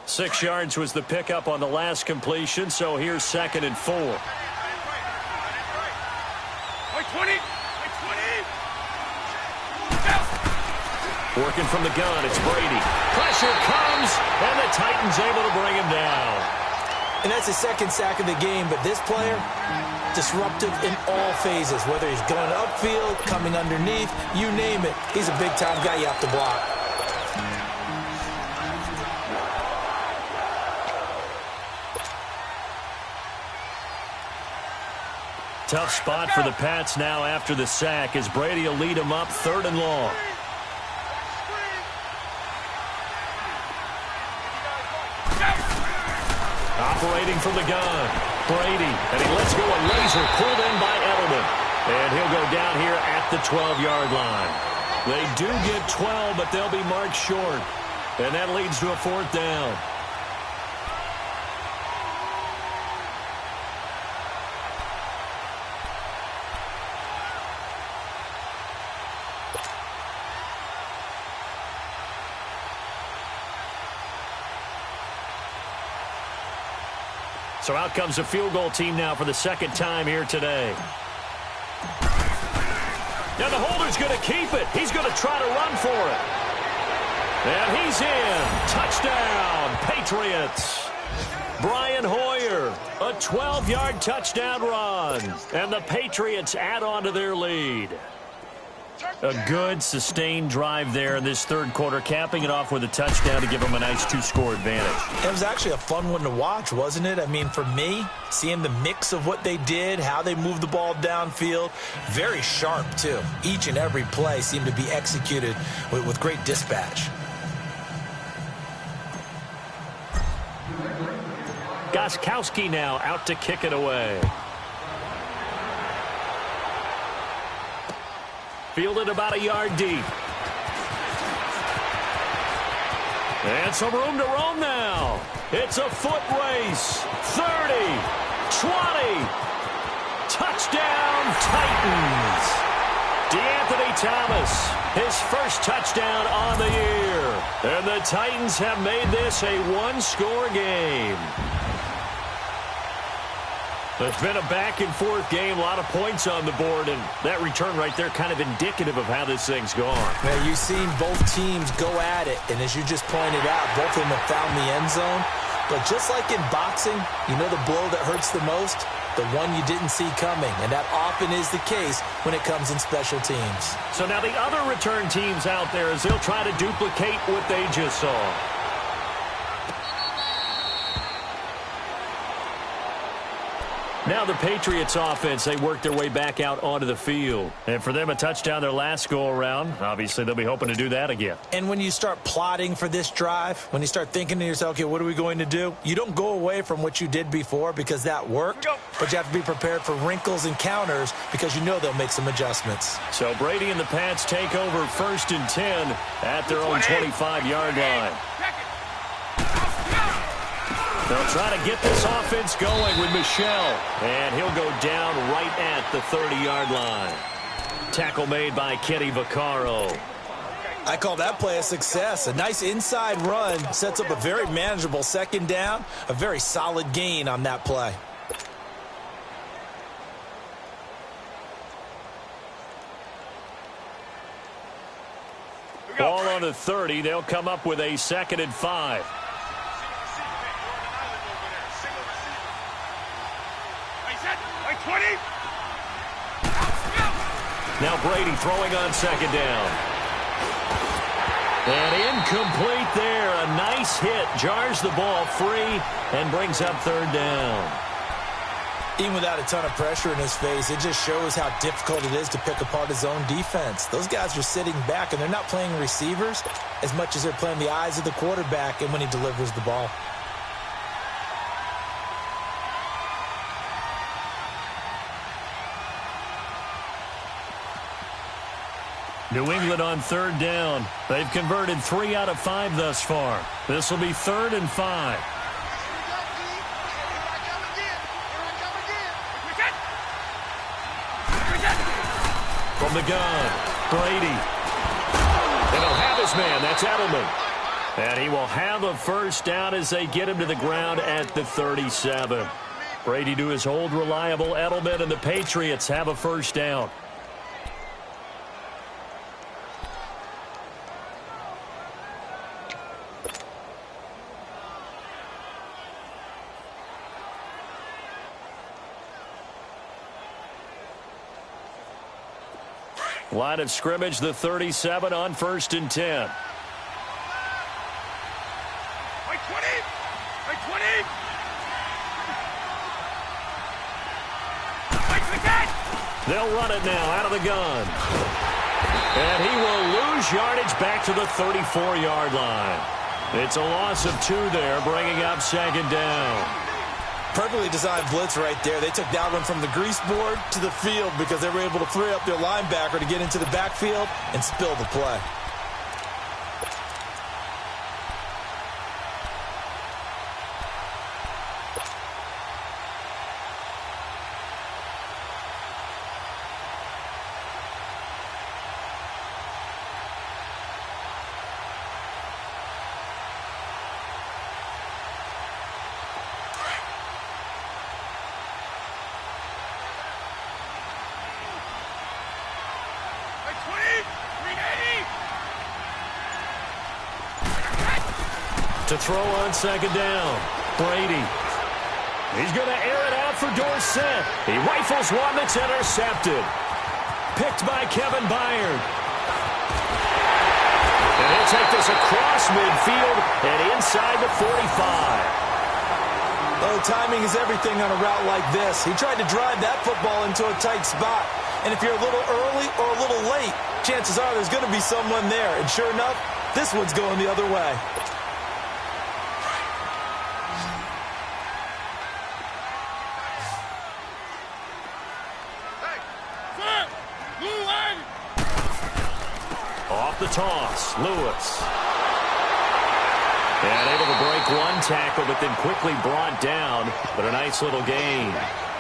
Six yards was the pickup on the last completion, so here's 2nd and 4. 20! Working from the gun, it's Brady. Pressure comes, and the Titans able to bring him down. And that's his 2nd sack of the game, but this player, disruptive in all phases, whether he's going upfield, coming underneath, you name it. He's a big-time guy you have to block. Tough spot for the Pats now after the sack as Brady will lead them up 3rd and long. Operating from the gun, Brady, and he lets go a laser pulled in by Edelman. And he'll go down here at the 12-yard line. They do get 12, but they'll be marked short. And that leads to a 4th down. So out comes the field goal team now for the 2nd time here today. Now the holder's going to keep it. He's going to try to run for it. And he's in. Touchdown, Patriots. Brian Hoyer, a 12-yard touchdown run. And the Patriots add on to their lead. A good, sustained drive there in this 3rd quarter, capping it off with a touchdown to give them a nice 2-score advantage. It was actually a fun one to watch, wasn't it? I mean, for me, seeing the mix of what they did, how they moved the ball downfield, very sharp, too. Each and every play seemed to be executed with great dispatch. Gostkowski now out to kick it away. Fielded about a yard deep. And some room to roam now. It's a foot race. 30, 20. Touchdown, Titans. DeAnthony Thomas, his first touchdown on the year. And the Titans have made this a one-score game. It's been a back-and-forth game, a lot of points on the board, and that return right there kind of indicative of how this thing's gone. Now, you've seen both teams go at it, and as you just pointed out, both of them have found the end zone. But just like in boxing, you know the blow that hurts the most? The one you didn't see coming, and that often is the case when it comes in special teams. So now the other return teams out there, as they'll try to duplicate what they just saw. Now the Patriots offense, they work their way back out onto the field. And for them, a touchdown their last go-around. Obviously, they'll be hoping to do that again. And when you start plotting for this drive, when you start thinking to yourself, okay, what are we going to do? You don't go away from what you did before because that worked, but you have to be prepared for wrinkles and counters because you know they'll make some adjustments. So Brady and the Pats take over 1st and 10 at their own 25-yard line. They'll try to get this offense going with Michel, and he'll go down right at the 30-yard line. Tackle made by Kenny Vaccaro. I call that play a success. A nice inside run sets up a very manageable second down, a very solid gain on that play. Ball on the 30. They'll come up with a 2nd and 5. Now Brady throwing on 2nd down. And incomplete there. A nice hit. Jars the ball free and brings up 3rd down. Even without a ton of pressure in his face, it just shows how difficult it is to pick apart his own defense. Those guys are sitting back, and they're not playing receivers as much as they're playing the eyes of the quarterback and when he delivers the ball. New England on 3rd down. They've converted 3 out of 5 thus far. This will be 3rd and 5. From the gun, Brady. And he'll have his man. That's Edelman. And he will have a 1st down as they get him to the ground at the 37. Brady to his old reliable Edelman, and the Patriots have a 1st down. Line of scrimmage, the 37 on 1st and 10. They'll run it now out of the gun. And he will lose yardage back to the 34-yard line. It's a loss of 2 there, bringing up 2nd down. Perfectly designed blitz right there. They took that one from the grease board to the field because they were able to free up their linebacker to get into the backfield and spill the play. To throw on 2nd down, Brady. He's going to air it out for Dorsett. He rifles one that's intercepted. Picked by Kevin Byard. And he'll take this across midfield and inside the 45. Oh, timing is everything on a route like this. He tried to drive that football into a tight spot. And if you're a little early or a little late, chances are there's going to be someone there. And sure enough, this one's going the other way. Off the toss, Lewis. And able to break one tackle, but then quickly brought down. But a nice little gain.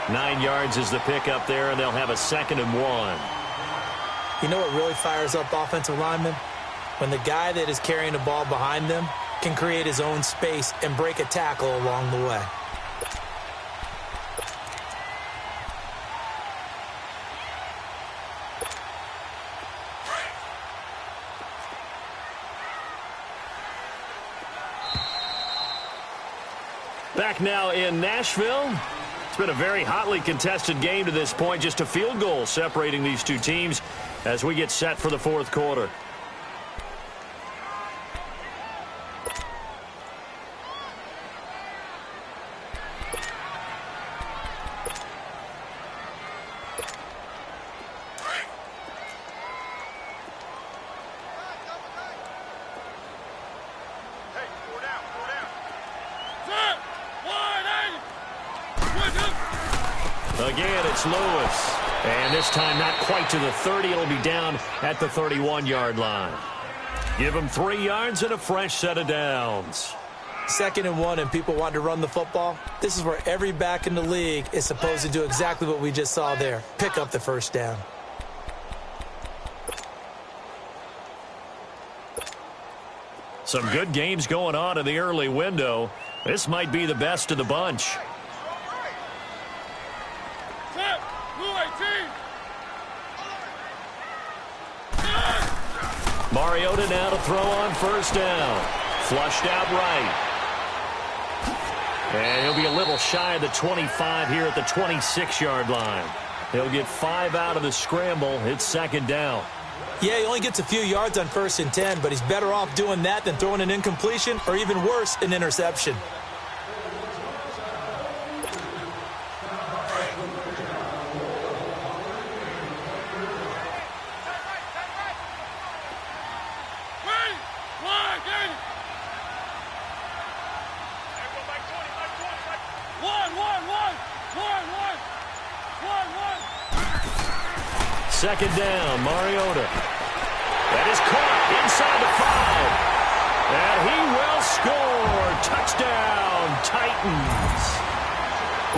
9 yards is the pickup there, and they'll have a 2nd and 1. You know what really fires up offensive linemen? When the guy that is carrying the ball behind them can create his own space and break a tackle along the way. Back now in Nashville. It's been a very hotly contested game to this point. Just a field goal separating these two teams as we get set for the fourth quarter. Again, it's Lewis. And this time not quite to the 30. It'll be down at the 31-yard line. Give him 3 yards and a fresh set of downs. 2nd and 1 and people want to run the football. This is where every back in the league is supposed to do exactly what we just saw there. Pick up the first down. Some good games going on in the early window. This might be the best of the bunch. Mariota now to throw on first down. Flushed out right. And he'll be a little shy of the 25 here at the 26-yard line. He'll get 5 out of the scramble. It's 2nd down. Yeah, he only gets a few yards on 1st and 10, but he's better off doing that than throwing an incompletion or even worse, an interception. Second down, Mariota. That is caught inside the 5. And he will score. Touchdown, Titans.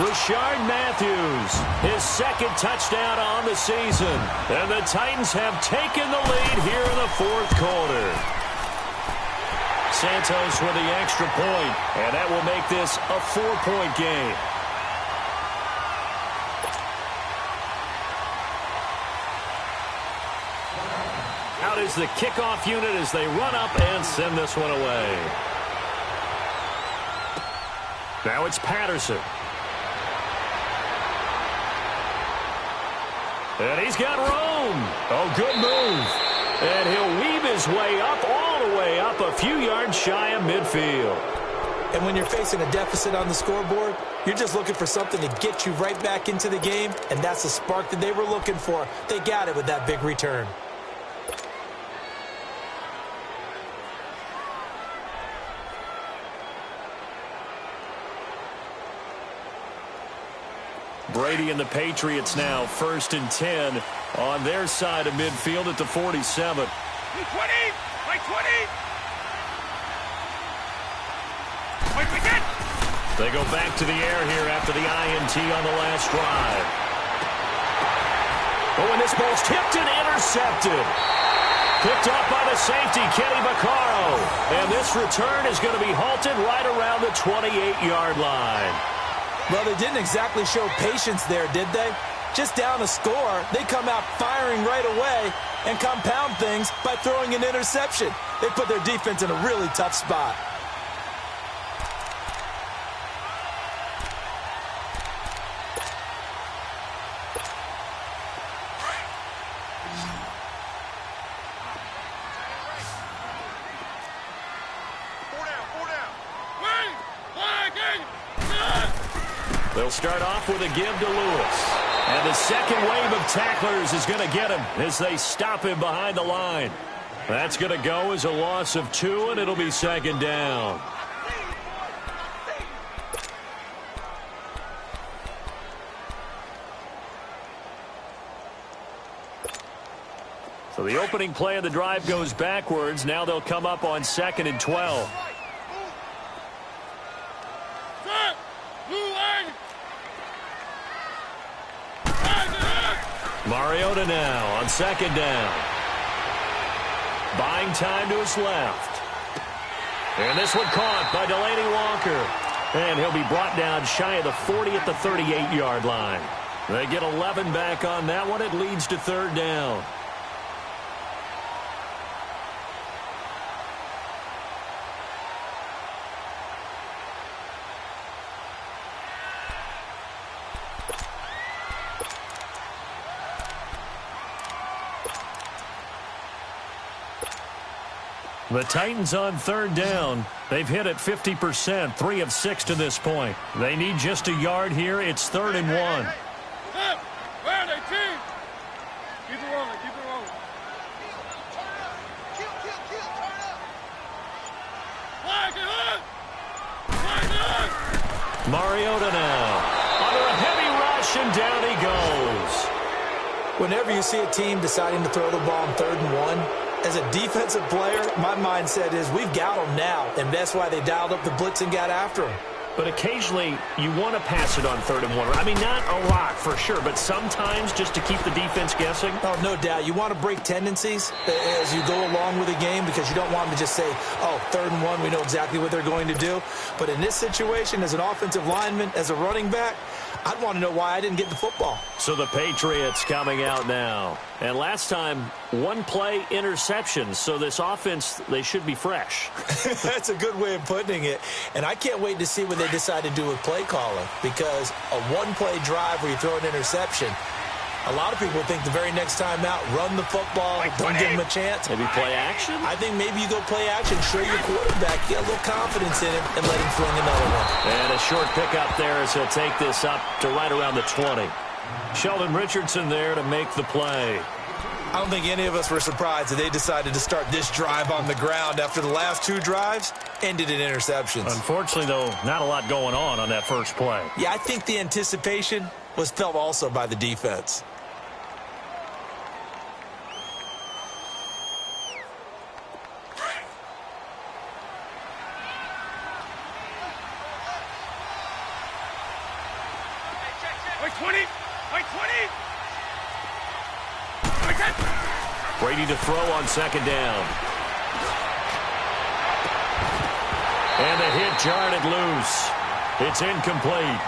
Rashard Matthews, his 2nd touchdown on the season. And the Titans have taken the lead here in the fourth quarter. Santos with the extra point, and that will make this a 4-point game. Out is the kickoff unit as they run up and send this one away. Now it's Patterson. And he's got room. Oh, good move. And he'll weave his way up, all the way up, a few yards shy of midfield. And when you're facing a deficit on the scoreboard, you're just looking for something to get you right back into the game, and that's the spark that they were looking for. They got it with that big return. Brady and the Patriots now 1st and 10 on their side of midfield at the 47. 20! By 20! Wait, begin! They go back to the air here after the INT on the last drive. Oh, and this ball's tipped and intercepted. Picked off by the safety, Kenny Vaccaro. And this return is going to be halted right around the 28-yard line. Well, they didn't exactly show patience there, did they? Just down a score, they come out firing right away and compound things by throwing an interception. They put their defense in a really tough spot. They'll start off with a give to Lewis. And the second wave of tacklers is going to get him as they stop him behind the line. That's going to go as a loss of 2, and it'll be 2nd down. So the opening play of the drive goes backwards. Now they'll come up on 2nd and 12. Mariota now on second down. Buying time to his left. And this one caught by Delaney Walker. And he'll be brought down shy of the 40 at the 38-yard line. They get 11 back on that one. It leads to third down. The Titans on third down. They've hit it 50%, 3 of 6 to this point. They need just a yard here. It's 3rd and 1. Where are they, team? Keep it rolling, keep it rolling. Flag it up! Flag it up! Mariota now. Under a heavy rush, and down he goes. Whenever you see a team deciding to throw the ball on 3rd and 1, as a defensive player, my mindset is we've got them now, and that's why they dialed up the blitz and got after them. But occasionally, you want to pass it on 3rd and 1. I mean, not a lot for sure, but sometimes just to keep the defense guessing. Oh, no doubt. You want to break tendencies as you go along with the game because you don't want them to just say, oh, 3rd and 1, we know exactly what they're going to do. But in this situation, as an offensive lineman, as a running back, I'd want to know why I didn't get the football. So the Patriots coming out now. And last time, one play interception. So this offense, they should be fresh. That's a good way of putting it. And I can't wait to see what they decide to do with play calling, because a one-play drive where you throw an interception, a lot of people think the very next time out, run the football, don't give them a chance. Maybe play action? I think maybe you go play action, show your quarterback, get a little confidence in him, and let him fling another one. And a short pickup there as he'll take this up to right around the 20. Sheldon Richardson there to make the play. I don't think any of us were surprised that they decided to start this drive on the ground after the last 2 drives ended in interceptions. Unfortunately, though, not a lot going on that first play. Yeah, I think the anticipation was felt also by the defense. Brady to throw on second down. And the hit jarred it loose. It's incomplete.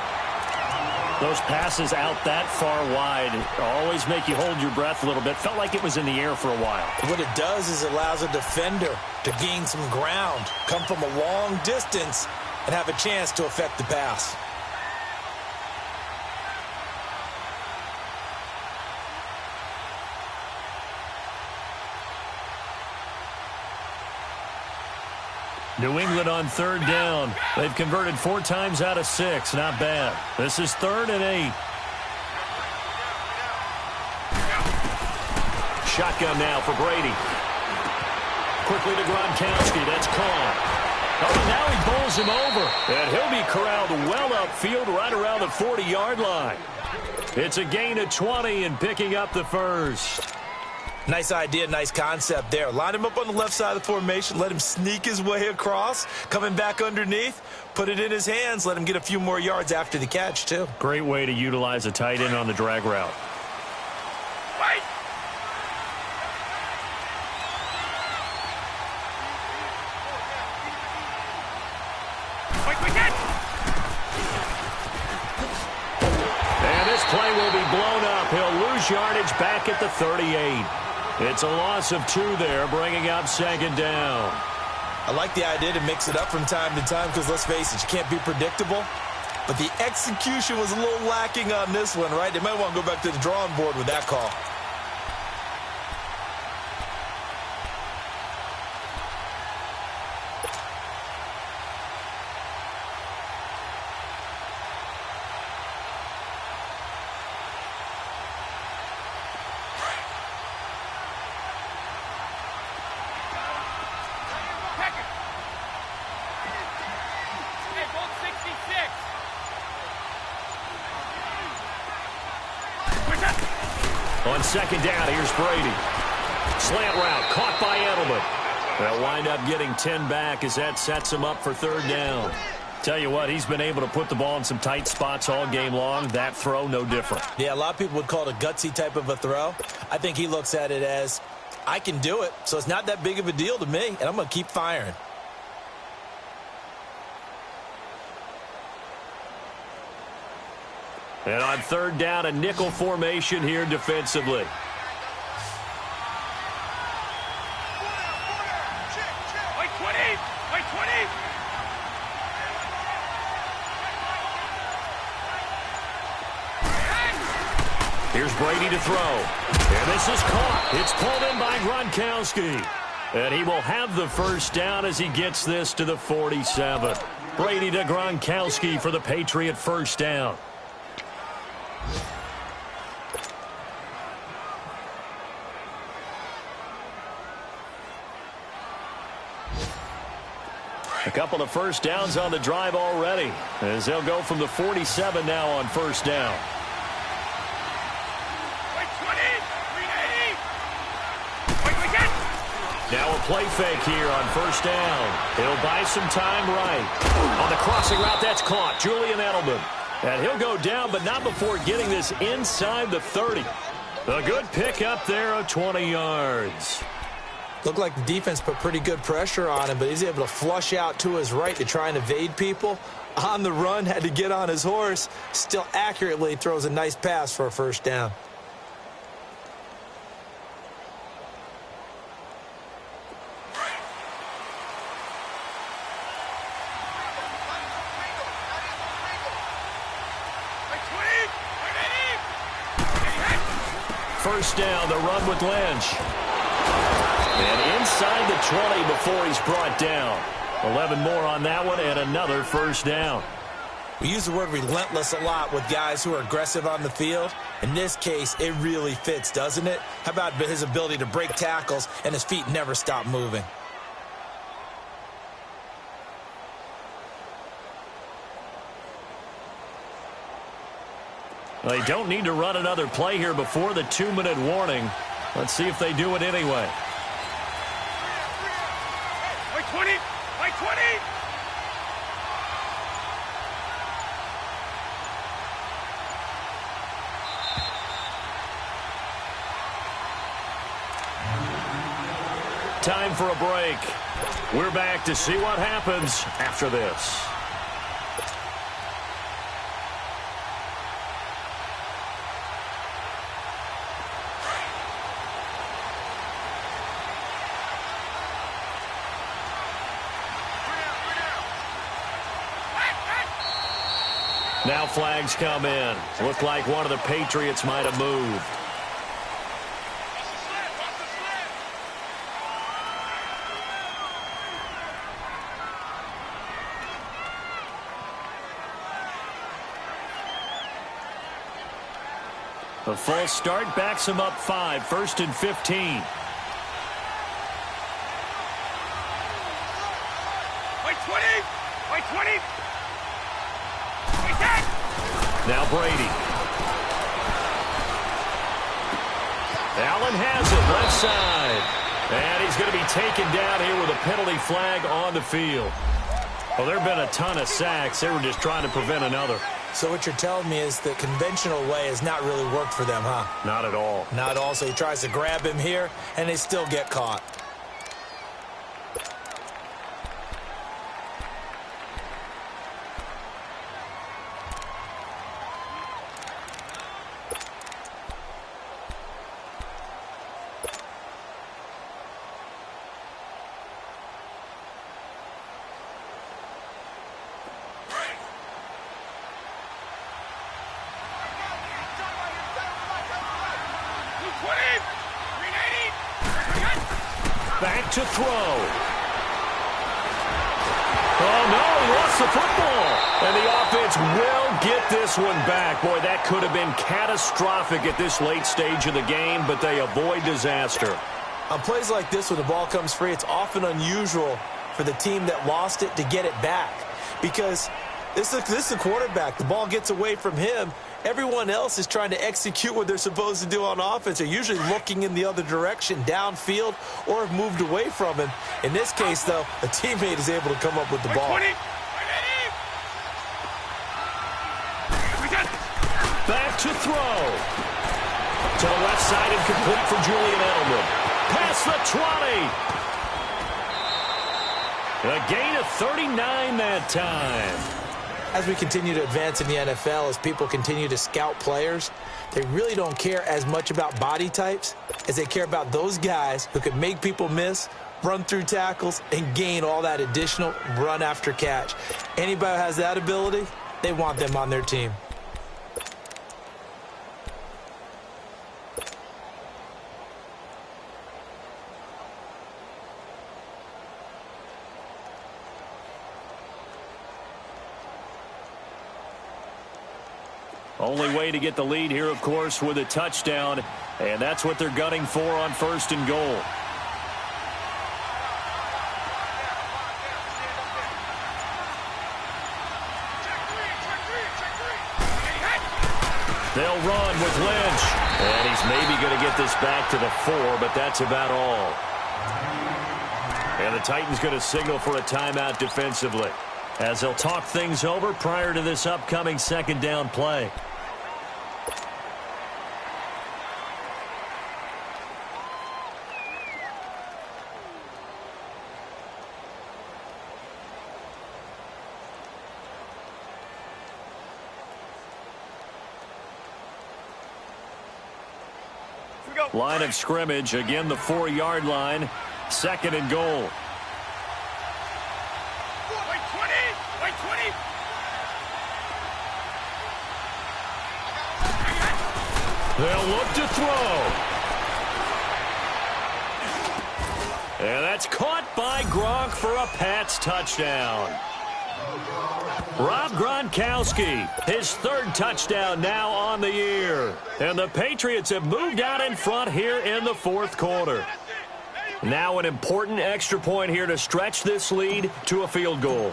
Those passes out that far wide always make you hold your breath a little bit. Felt like it was in the air for a while. What it does is it allows a defender to gain some ground, come from a long distance, and have a chance to affect the pass. New England on third down. They've converted 4 times out of 6. Not bad. This is 3rd and 8. Shotgun now for Brady. Quickly to Gronkowski. That's caught. Oh, now he bowls him over. And he'll be corralled well upfield right around the 40-yard line. It's a gain of 20 and picking up the first. Nice idea, nice concept there. Line him up on the left side of the formation, let him sneak his way across, coming back underneath, put it in his hands, let him get a few more yards after the catch, too. Great way to utilize a tight end on the drag route. Wait! And this play will be blown up. He'll lose yardage back at the 38. It's a loss of 2 there, bringing up second down. I like the idea to mix it up from time to time because, let's face it, you can't be predictable. But the execution was a little lacking on this one, right? They might want to go back to the drawing board with that call. On second down, here's Brady. Slant route, caught by Edelman. They'll wind up getting 10 back as that sets them up for third down. Tell you what, he's been able to put the ball in some tight spots all game long. That throw, no different. Yeah, a lot of people would call it a gutsy type of a throw. I think he looks at it as, I can do it, so it's not that big of a deal to me, and I'm going to keep firing. And on third down, a nickel formation here defensively. Here's Brady to throw. And this is caught. It's pulled in by Gronkowski. And he will have the first down as he gets this to the 47. Brady to Gronkowski for the Patriot first down. A couple of first downs on the drive already, as they'll go from the 47 now on first down. Now a play fake here on first down. He'll buy some time right. On the crossing route, that's caught. Julian Edelman. And he'll go down, but not before getting this inside the 30. A good pick up there of 20 yards. Looked like the defense put pretty good pressure on him, but he's able to flush out to his right to try and evade people. On the run, had to get on his horse. Still accurately throws a nice pass for a first down. First down, the run with Lynch. And inside the 20 before he's brought down. 11 more on that one and another first down. We use the word relentless a lot with guys who are aggressive on the field. In this case, it really fits, doesn't it? How about his ability to break tackles and his feet never stop moving? They don't need to run another play here before the 2-minute warning. Let's see if they do it anyway. By 20! By 20! Time for a break. We're back to see what happens after this. Now flags come in. Looked like one of the Patriots might have moved. A false start backs him up 5, 1st and 15. By 20! By 20! Now Brady. Allen has it left side. And he's going to be taken down here with a penalty flag on the field. Well, there have been a ton of sacks. They were just trying to prevent another. So what you're telling me is the conventional way has not really worked for them, huh? Not at all. Not at all. So he tries to grab him here, and they still get caught. Back to throw. Oh, no, he lost the football. And the offense will get this one back. Boy, that could have been catastrophic at this late stage of the game, but they avoid disaster. On plays like this, when the ball comes free, it's often unusual for the team that lost it to get it back. Because this is the quarterback. The ball gets away from him. Everyone else is trying to execute what they're supposed to do on offense. They're usually looking in the other direction, downfield, or have moved away from him. In this case, though, a teammate is able to come up with the ball. 20. back to throw. To the left side and complete for Julian Edelman. Past the 20. A gain of 39 that time. As we continue to advance in the NFL, as people continue to scout players, they really don't care as much about body types as they care about those guys who can make people miss, run through tackles, and gain all that additional run after catch. Anybody who has that ability, they want them on their team. Only way to get the lead here, of course, with a touchdown, and that's what they're gunning for on 1st and goal. They'll run with Lynch, and he's maybe going to get this back to the 4, but that's about all. And the Titans going to signal for a timeout defensively, as they'll talk things over prior to this upcoming 2nd down play. Line of scrimmage, again the 4-yard line, 2nd and goal. Wait 20! Wait 20! They'll look to throw. And that's caught by Gronk for a Pats touchdown. Rob Gronkowski, his 3rd touchdown now on the year. And the Patriots have moved out in front here in the 4th quarter. Now an important extra point here to stretch this lead to a field goal.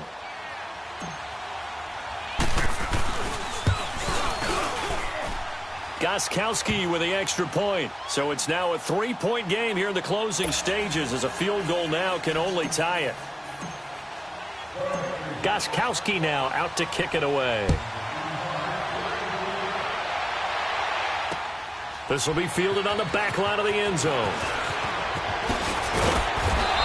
Gostkowski with the extra point. So it's now a 3-point game here in the closing stages, as a field goal now can only tie it. Gostkowski now out to kick it away. This will be fielded on the back line of the end zone.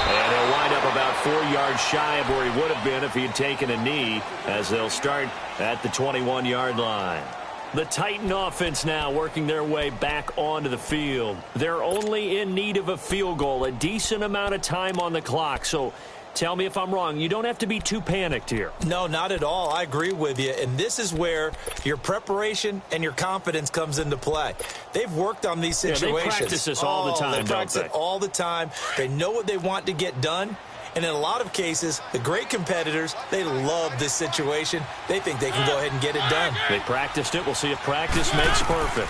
And he'll wind up about 4 yards shy of where he would have been if he had taken a knee, as they'll start at the 21-yard line. The Titan offense now working their way back onto the field. They're only in need of a field goal, a decent amount of time on the clock. So tell me if I'm wrong. You don't have to be too panicked here. No, not at all. I agree with you. And this is where your preparation and your confidence comes into play. They've worked on these situations. Yeah, they practice this all the time, They practice it all the time. They know what they want to get done. And in a lot of cases, the great competitors, they love this situation. They think they can go ahead and get it done. They practiced it. We'll see if practice makes perfect.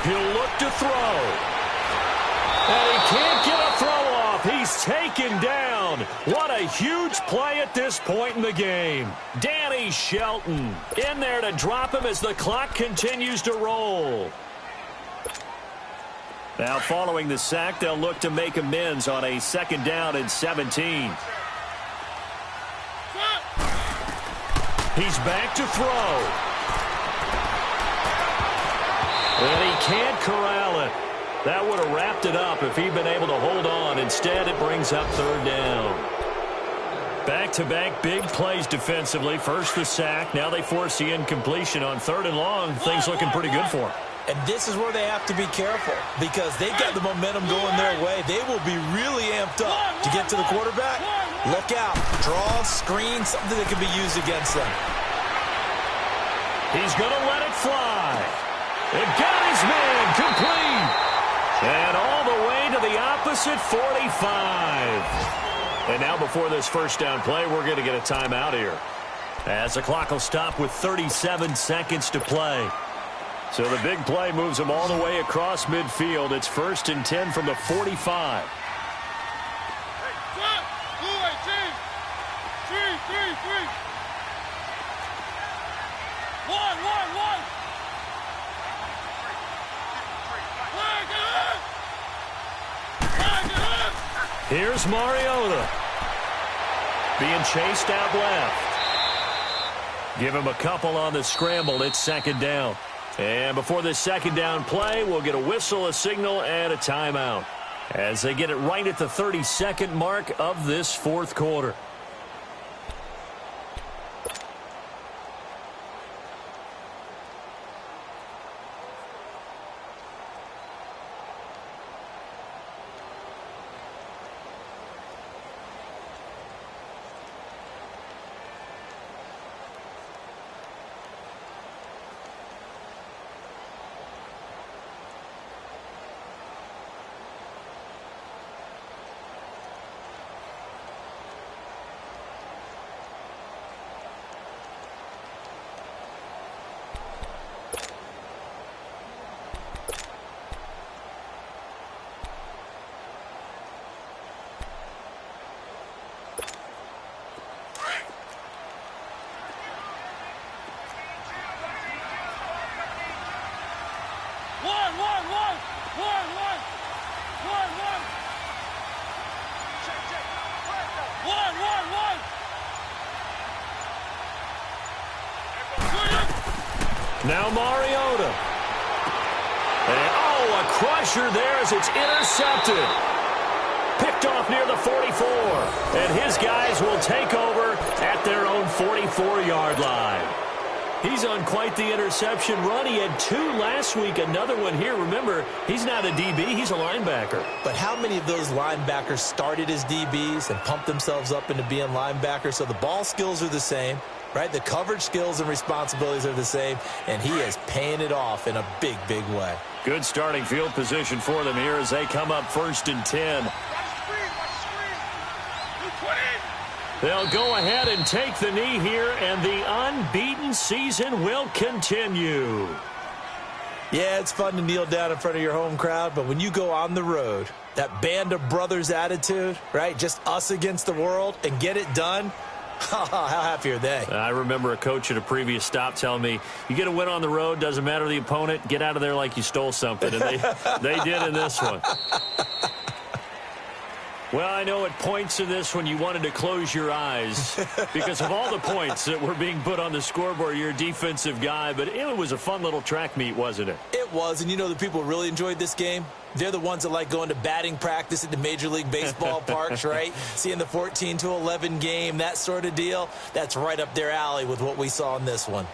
He'll look to throw. And he can't get a throw off. He's taken down. What a huge play at this point in the game. Danny Shelton in there to drop him as the clock continues to roll. Now following the sack, they'll look to make amends on a 2nd down and 17. He's back to throw. And he can't corral it. That would have wrapped it up if he'd been able to hold on. Instead, it brings up 3rd down. Back-to-back big plays defensively. First the sack. Now they force the incompletion on 3rd and long. Things looking pretty good for them. And this is where they have to be careful, because they've got the momentum going their way. They will be really amped up to get to the quarterback. Look out. Draw, screen, something that can be used against them. He's going to let it fly. It got his man complete. And all the way to the opposite 45. And now before this 1st down play, we're going to get a timeout here, as the clock will stop with 37 seconds to play. So the big play moves them all the way across midfield. It's 1st and 10 from the 45. Here's Mariota. Being chased out left. Give him a couple on the scramble. It's 2nd down. And before this second down play, we'll get a whistle, a signal, and a timeout as they get it right at the 30-second mark of this fourth quarter. Now Mariota. And, a crusher there as it's intercepted. Picked off near the 44. And his guys will take over at their own 44-yard line. He's on quite the interception run. He had 2 last week, another one here. Remember, he's not a DB, he's a linebacker. But how many of those linebackers started as DBs and pumped themselves up into being linebackers? So the ball skills are the same, right? The coverage skills and responsibilities are the same, and he is paying it off in a big, big way. Good starting field position for them here as they come up 1st and 10. They'll go ahead and take the knee here, and the unbeaten season will continue. Yeah, it's fun to kneel down in front of your home crowd, but when you go on the road, that band of brothers attitude, right, just us against the world, and get it done, how happy are they? I remember a coach at a previous stop telling me, you get a win on the road, doesn't matter the opponent, get out of there like you stole something, and they did in this one. Well, I know at points in this one you wanted to close your eyes because of all the points that were being put on the scoreboard. You're a defensive guy, but it was a fun little track meet, wasn't it? It was, and you know the people who really enjoyed this game? They're the ones that like going to batting practice at the Major League Baseball parks, right? Seeing the 14-11 game, that sort of deal. That's right up their alley with what we saw in this one.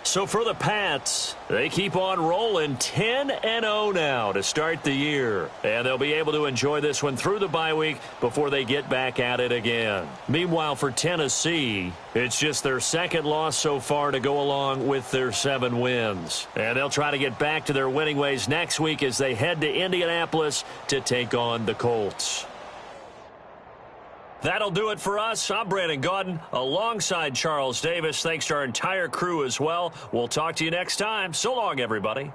So for the Pats, they keep on rolling 10-0 now to start the year. And they'll be able to enjoy this one through the bye week before they get back at it again. Meanwhile, for Tennessee, it's just their 2nd loss so far to go along with their 7 wins. And they'll try to get back to their winning ways next week as they head to Indianapolis to take on the Colts. That'll do it for us. I'm Brandon Gaudin alongside Charles Davis. Thanks to our entire crew as well. We'll talk to you next time. So long, everybody.